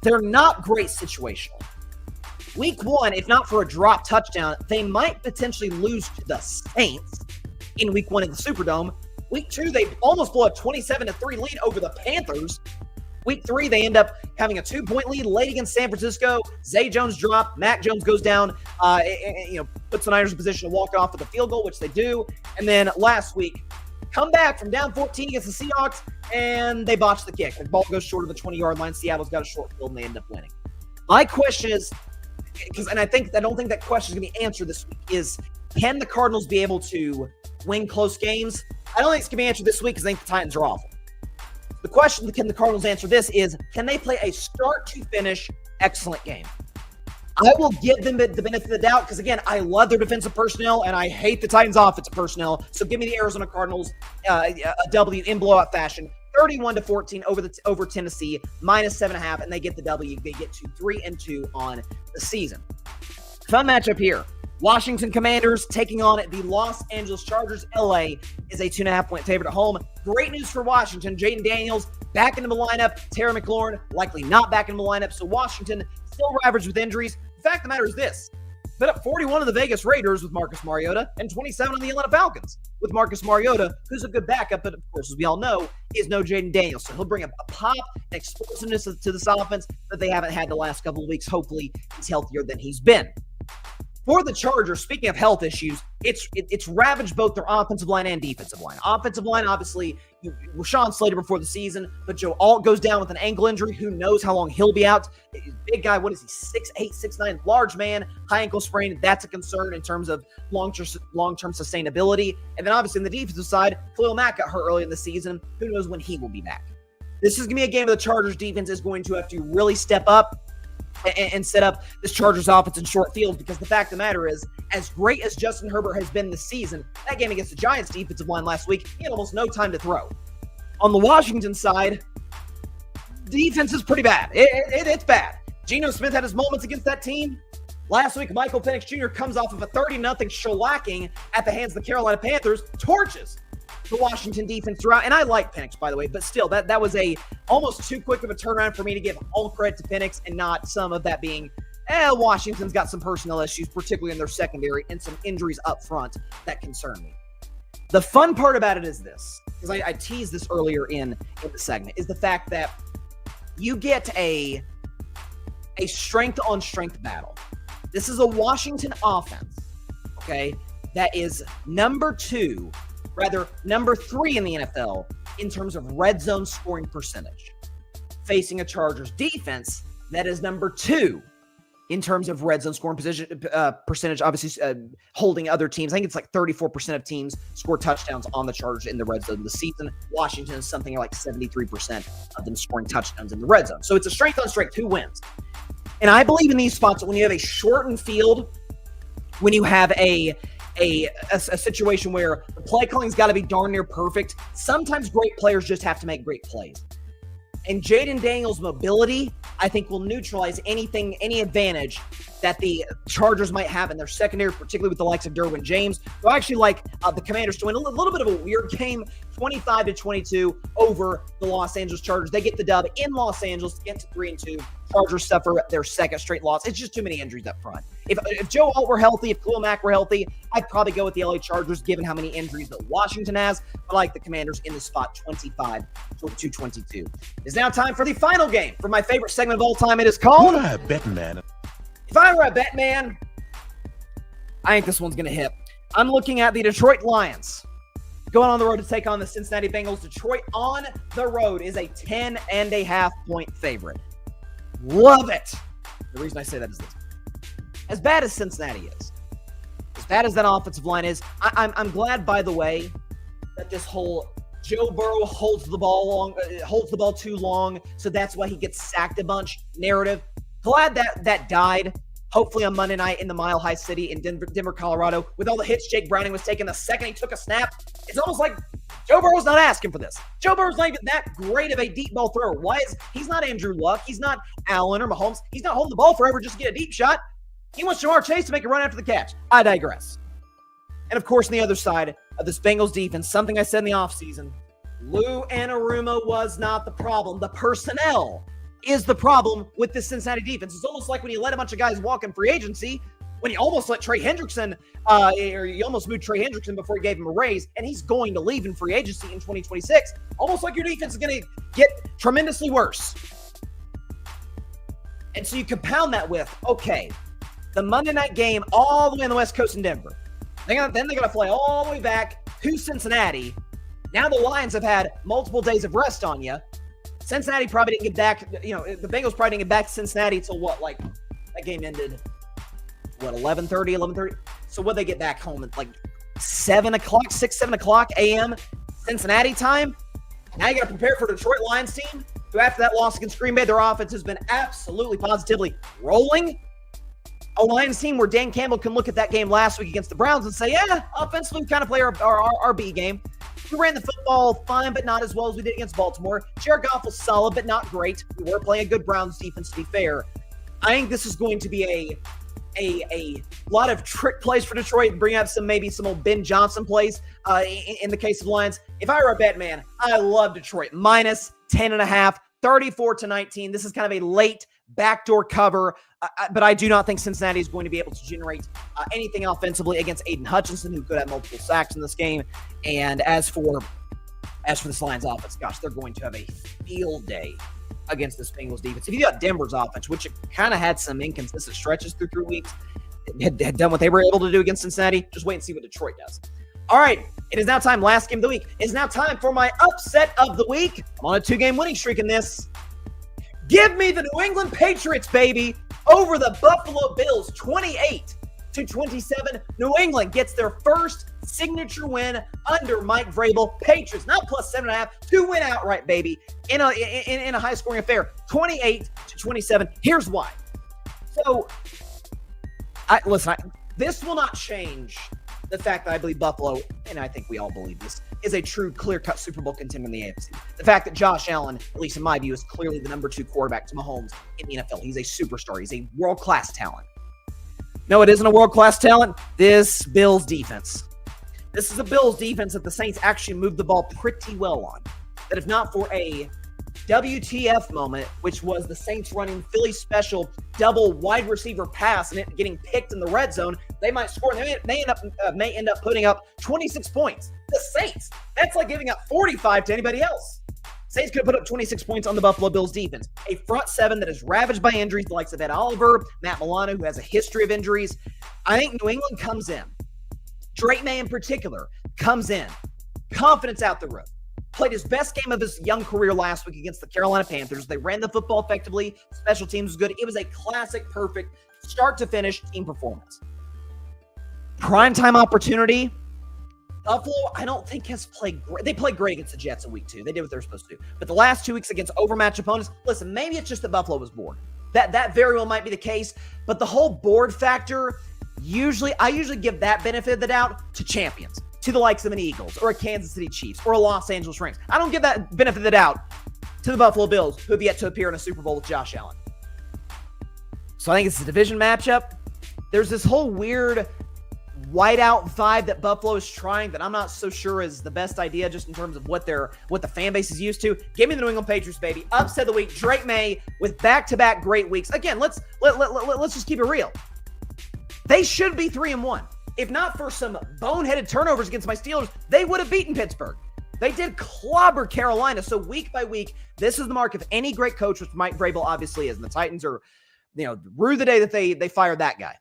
they're not great situational. Week 1, if not for a drop touchdown, they might potentially lose to the Saints in Week 1 in the Superdome. Week 2, they almost blow a 27-3 lead over the Panthers. Week 3, they end up having a 2-point lead late against San Francisco. Zay Jones dropped. Mac Jones goes down, puts the Niners in position to walk off with a field goal, which they do. And then last week, come back from down 14 against the Seahawks, and they botch the kick. The ball goes short of the 20-yard line. Seattle's got a short field, and they end up winning. My question is, I don't think that question is going to be answered this week, is can the Cardinals be able to win close games? I don't think it's going to be answered this week because I think the Titans are awful. The question, can the Cardinals answer this, is can they play a start-to-finish excellent game? I will give them the benefit of the doubt because, again, I love their defensive personnel and I hate the Titans' offensive personnel. So give me the Arizona Cardinals a W in blowout fashion. 31-14 over Tennessee, minus 7.5, and they get the W. They get to 3-2 on the season. Fun matchup here. Washington Commanders taking on the Los Angeles Chargers. LA is a 2.5 point favorite at home. Great news for Washington. Jaden Daniels back into the lineup. Terry McLaurin likely not back into the lineup. So Washington still ravaged with injuries. The fact of the matter is this. put up 41 of the Vegas Raiders with Marcus Mariota and 27 on the Atlanta Falcons with Marcus Mariota, who's a good backup, but of course, as we all know, is no Jaden Daniels. So he'll bring a pop, an explosiveness to this offense that they haven't had the last couple of weeks. Hopefully, he's healthier than he's been. For the Chargers, speaking of health issues, it's ravaged both their offensive line and defensive line. Offensive line, obviously, Rashawn Slater before the season, but Joe Alt goes down with an ankle injury. Who knows how long he'll be out? Big guy, what is he, 6'8", 6'9", large man, high ankle sprain. That's a concern in terms of long-term sustainability. And then obviously on the defensive side, Khalil Mack got hurt early in the season. Who knows when he will be back? This is going to be a game where the Chargers defense is going to have to really step up and set up this Chargers offense in short fields, because the fact of the matter is, as great as Justin Herbert has been this season, that game against the Giants defensive line last week, he had almost no time to throw. On the Washington side, defense is pretty bad. It's bad. Geno Smith had his moments against that team. Last week, Michael Penix Jr. comes off of a 30-0 shellacking at the hands of the Carolina Panthers, torches the Washington defense throughout. And I like Penix, by the way, but still, that was almost too quick of a turnaround for me to give all credit to Penix and not some of that being, Washington's got some personnel issues, particularly in their secondary, and some injuries up front that concern me. The fun part about it is this, because I teased this earlier in the segment, is the fact that you get a strength-on-strength battle. This is a Washington offense, okay, that is number 3 in the NFL in terms of red zone scoring percentage, facing a Chargers defense that is number 2 in terms of red zone scoring percentage, obviously holding other teams. I think it's like 34% of teams score touchdowns on the Chargers in the red zone this season. Washington is something like 73% of them scoring touchdowns in the red zone. So it's a strength on strength. Who wins? And I believe in these spots, when you have a shortened field, when you have a situation where the play calling's got to be darn near perfect, sometimes great players just have to make great plays. And Jaden Daniels' mobility, I think, will neutralize any advantage that the Chargers might have in their secondary, particularly with the likes of Derwin James. So I actually like the Commanders to win a little bit of a weird game, 25-22 over the Los Angeles Chargers. They get the dub in Los Angeles to get to 3-2. Chargers suffer their second straight loss. It's just too many injuries up front. If Joe Alt were healthy, if Khalil Mack were healthy, I'd probably go with the LA Chargers, given how many injuries that Washington has. I like the Commanders in the spot, 25-22. It's now time for the final game for my favorite segment of all time. It is called Bettin Man. If I were a bet man, I think this one's going to hit. I'm looking at the Detroit Lions going on the road to take on the Cincinnati Bengals. Detroit on the road is a 10.5 point favorite. Love it. The reason I say that is this. As bad as Cincinnati is, as bad as that offensive line is, I'm glad, by the way, that this whole Joe Burrow holds the ball too long, so that's why he gets sacked a bunch narrative. Glad that died. Hopefully on Monday night in the Mile High City in Denver, Colorado, with all the hits Jake Browning was taking the second he took a snap. It's almost like Joe Burrow's not asking for this. Joe Burrow's not even that great of a deep ball thrower. He's not Andrew Luck. He's not Allen or Mahomes. He's not holding the ball forever just to get a deep shot. He wants Jamar Chase to make a run after the catch. I digress. And of course, on the other side of this Bengals defense, something I said in the offseason, Lou Anarumo was not the problem. The personnel is the problem with this Cincinnati defense. It's almost like when you let a bunch of guys walk in free agency, when you almost let Trey Hendrickson, or you almost moved Trey Hendrickson before you gave him a raise, and he's going to leave in free agency in 2026. Almost like your defense is going to get tremendously worse. And so you compound that with, okay, the Monday night game all the way on the West Coast in Denver. Then they're going to fly all the way back to Cincinnati. Now the Lions have had multiple days of rest on you. Cincinnati probably didn't get back, the Bengals probably didn't get back to Cincinnati until that game ended, 11:30? So what, they get back home at 7 o'clock a.m. Cincinnati time? Now you got to prepare for the Detroit Lions team, who after that loss against Green Bay, their offense has been absolutely positively rolling. A Lions team where Dan Campbell can look at that game last week against the Browns and say, yeah, offensively we kind of play our B game. We ran the football fine, but not as well as we did against Baltimore. Jared Goff was solid, but not great. We were playing a good Browns defense, to be fair. I think this is going to be a lot of trick plays for Detroit, bring up some old Ben Johnson plays in the case of Lions. If I were a bet man, I love Detroit. Minus 10.5, 34-19. This is kind of a late backdoor cover. But I do not think Cincinnati is going to be able to generate anything offensively against Aiden Hutchinson, who could have multiple sacks in this game. And as for this Lions offense, gosh, they're going to have a field day against this Bengals defense. If you got Denver's offense, which kind of had some inconsistent stretches through 3 weeks, had done what they were able to do against Cincinnati, just wait and see what Detroit does. All right, it is now time. Last game of the week. It is now time for my upset of the week. I'm on a 2-game winning streak in this. Give me the New England Patriots, baby, over the Buffalo Bills, 28-27. New England gets their first signature win under Mike Vrabel. Patriots, not plus 7.5, to win outright, baby, in a high-scoring affair, 28-27. Here's why. So, this will not change the fact that I believe Buffalo, and I think we all believe this, is a true clear-cut Super Bowl contender in the AFC. The fact that Josh Allen, at least in my view, is clearly the number 2 quarterback to Mahomes in the NFL. He's a superstar. He's a world-class talent. No, it isn't a world-class talent. This Bills defense. This is a Bills defense that the Saints actually moved the ball pretty well on. That if not for a WTF moment, which was the Saints running Philly special double wide receiver pass and it getting picked in the red zone, they might score. And they may end up putting up 26 points. The Saints. That's like giving up 45 to anybody else. Saints could have put up 26 points on the Buffalo Bills defense. A front seven that is ravaged by injuries, the likes of Ed Oliver, Matt Milano, who has a history of injuries. I think New England comes in. Drake May in particular comes in. Confidence out the roof. Played his best game of his young career last week against the Carolina Panthers. They ran the football effectively. Special teams was good. It was a classic, perfect, start-to-finish team performance. Primetime opportunity. Buffalo, I don't think has played great. They played great against the Jets in week 2. They did what they're supposed to do. But the last 2 weeks against overmatched opponents, listen, maybe it's just that Buffalo was bored. That very well might be the case. But the whole board factor, I usually give that benefit of the doubt to champions, to the likes of an Eagles or a Kansas City Chiefs or a Los Angeles Rams. I don't give that benefit of the doubt to the Buffalo Bills, who have yet to appear in a Super Bowl with Josh Allen. So I think it's a division matchup. There's this whole weird whiteout vibe that Buffalo is trying that I'm not so sure is the best idea just in terms of what the fan base is used to. Give me the New England Patriots, baby. Upset of the week. Drake May with back-to-back great weeks. Again, let's just keep it real. They should be 3-1. If not for some boneheaded turnovers against my Steelers, they would have beaten Pittsburgh. They did clobber Carolina. So week by week, this is the mark of any great coach, which Mike Vrabel obviously is. And the Titans are, rue the day that they fired that guy.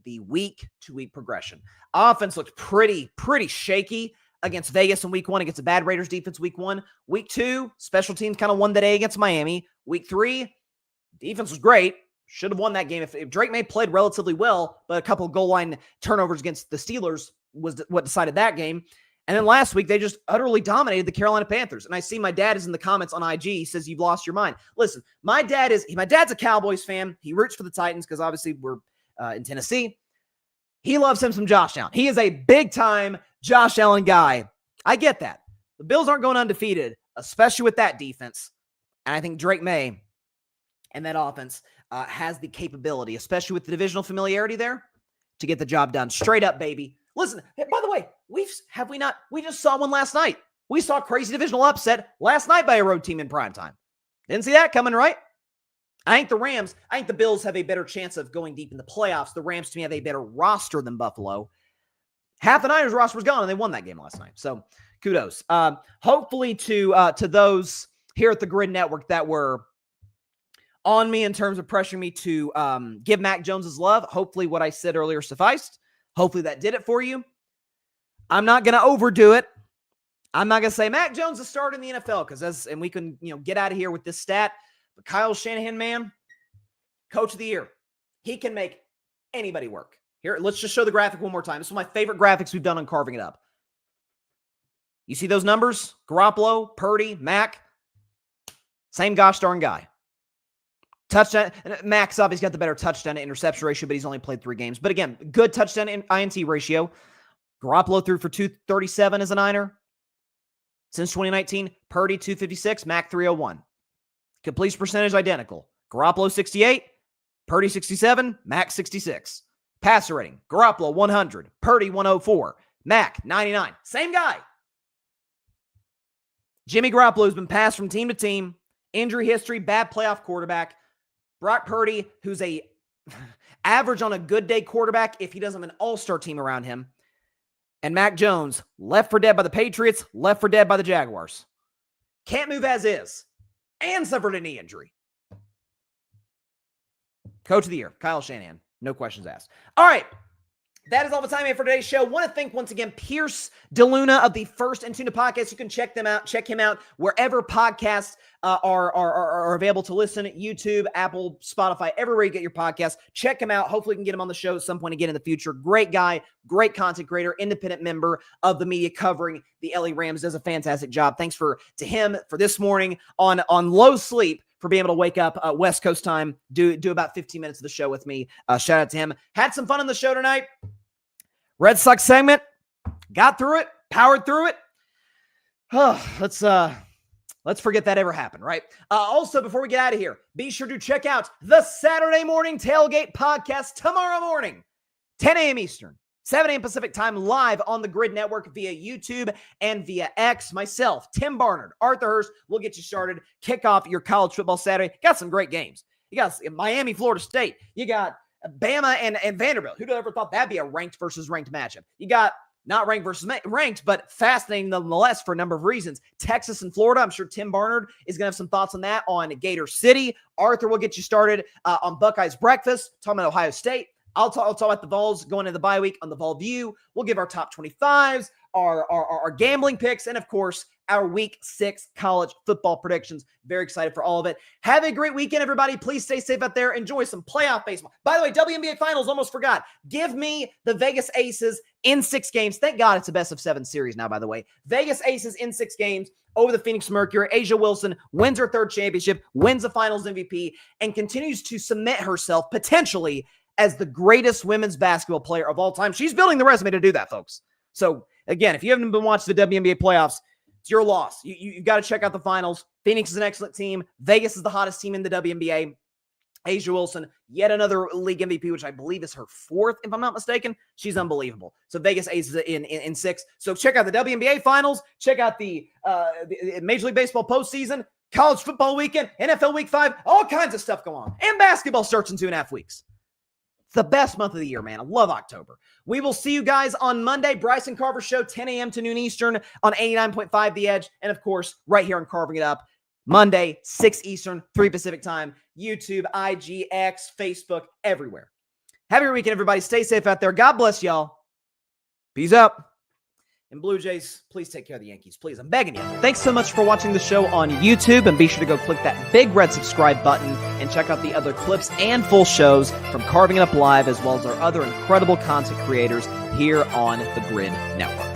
The week-to-week progression. Offense looked pretty shaky against Vegas in week 1, against a bad Raiders defense week 1. Week 2, special teams kind of won the day against Miami. Week 3, defense was great. Should have won that game if Drake May played relatively well, but a couple of goal line turnovers against the Steelers was what decided that game. And then last week, they just utterly dominated the Carolina Panthers. And I see my dad is in the comments on IG. He says, you've lost your mind. Listen, my dad's a Cowboys fan. He roots for the Titans because obviously we're in Tennessee. He loves him some Josh Allen. He is a big-time Josh Allen guy. I get that. The Bills aren't going undefeated, especially with that defense. And I think Drake May and that offense has the capability, especially with the divisional familiarity there, to get the job done. Straight up, baby. Listen, hey, by the way, we just saw one last night. We saw a crazy divisional upset last night by a road team in primetime. Didn't see that coming, right? I think the Bills have a better chance of going deep in the playoffs. The Rams, to me, have a better roster than Buffalo. Half the Niners roster was gone, and they won that game last night. So, kudos. Hopefully to those here at the Grid Network that were on me in terms of pressuring me to give Mac Jones his love. Hopefully what I said earlier sufficed. Hopefully that did it for you. I'm not going to overdo it. I'm not going to say Mac Jones is starting in the NFL and we can get out of here with this stat. But Kyle Shanahan, man, coach of the year. He can make anybody work. Here, let's just show the graphic one more time. This is one of my favorite graphics we've done on Carving It Up. You see those numbers? Garoppolo, Purdy, Mac. Same gosh darn guy. Touchdown. Mac's obviously got the better touchdown to interception ratio, but he's only played 3 games. But again, good touchdown to INT ratio. Garoppolo threw for 237 as a Niner since 2019. Purdy 256, Mac 301. Completion percentage identical. Garoppolo 68, Purdy 67, Mac 66. Passer rating, Garoppolo 100, Purdy 104, Mac 99. Same guy. Jimmy Garoppolo has been passed from team to team. Injury history, bad playoff quarterback. Brock Purdy, who's a average on a good day quarterback if he doesn't have an all-star team around him. And Mac Jones, left for dead by the Patriots, left for dead by the Jaguars. Can't move as is. And suffered a knee injury. Coach of the year, Kyle Shanahan. No questions asked. All right. That is all the time we have for today's show. Want to thank once again Pierce DeLuna of the First and Tuna podcast. You can check him out wherever podcasts are available to listen. YouTube, Apple, Spotify, everywhere you get your podcasts. Check him out. Hopefully we can get him on the show at some point again in the future. Great guy, great content creator, independent member of the media covering the LA Rams. Does a fantastic job. Thanks to him for this morning on low sleep, for being able to wake up West Coast time, do about 15 minutes of the show with me. Shout out to him. Had some fun on the show tonight. Red Sox segment. Got through it. Powered through it. Let's forget that ever happened, right? Also, before we get out of here, be sure to check out the Saturday Morning Tailgate podcast tomorrow morning, 10 a.m. Eastern, 7 a.m. Pacific time, live on the Grid Network via YouTube and via X. Myself, Tim Barnard, Arthur Hurst, will get you started. Kick off your college football Saturday. Got some great games. You got Miami, Florida State. You got Bama and Vanderbilt. Who'd have ever thought that'd be a ranked versus ranked matchup? You got not ranked versus ranked, but fascinating nonetheless for a number of reasons. Texas and Florida. I'm sure Tim Barnard is going to have some thoughts on that on Gator City. Arthur will get you started on Buckeyes Breakfast, talking about Ohio State. I'll talk about the Vols going into the bye week on the Vol View. We'll give our top 25s, our gambling picks, and of course, our Week 6 college football predictions. Very excited for all of it. Have a great weekend, everybody. Please stay safe out there. Enjoy some playoff baseball. By the way, WNBA Finals, almost forgot. Give me the Vegas Aces in 6 games. Thank God it's a best-of-7 series now, by the way. Vegas Aces in 6 games over the Phoenix Mercury. A'ja Wilson wins her 3rd championship, wins the Finals MVP, and continues to cement herself potentially as the greatest women's basketball player of all time. She's building the resume to do that, folks. So, again, if you haven't been watching the WNBA playoffs, it's your loss. You've got to check out the finals. Phoenix is an excellent team. Vegas is the hottest team in the WNBA. A'ja Wilson, yet another league MVP, which I believe is her 4th, if I'm not mistaken. She's unbelievable. So Vegas Aces in 6. So check out the WNBA finals. Check out the Major League Baseball postseason, college football weekend, NFL Week 5, all kinds of stuff going on. And basketball starts in 2.5 weeks. It's the best month of the year, man. I love October. We will see you guys on Monday. Bryson Carver Show, 10 a.m. to noon Eastern on 89.5 The Edge. And, of course, right here on Carving It Up, Monday, 6 Eastern, 3 Pacific time, YouTube, IG, X, Facebook, everywhere. Have a great weekend, everybody. Stay safe out there. God bless y'all. Peace out. And Blue Jays, please take care of the Yankees. Please, I'm begging you. Thanks so much for watching the show on YouTube, and be sure to go click that big red subscribe button and check out the other clips and full shows from Carving It Up Live, as well as our other incredible content creators here on the Grid Network.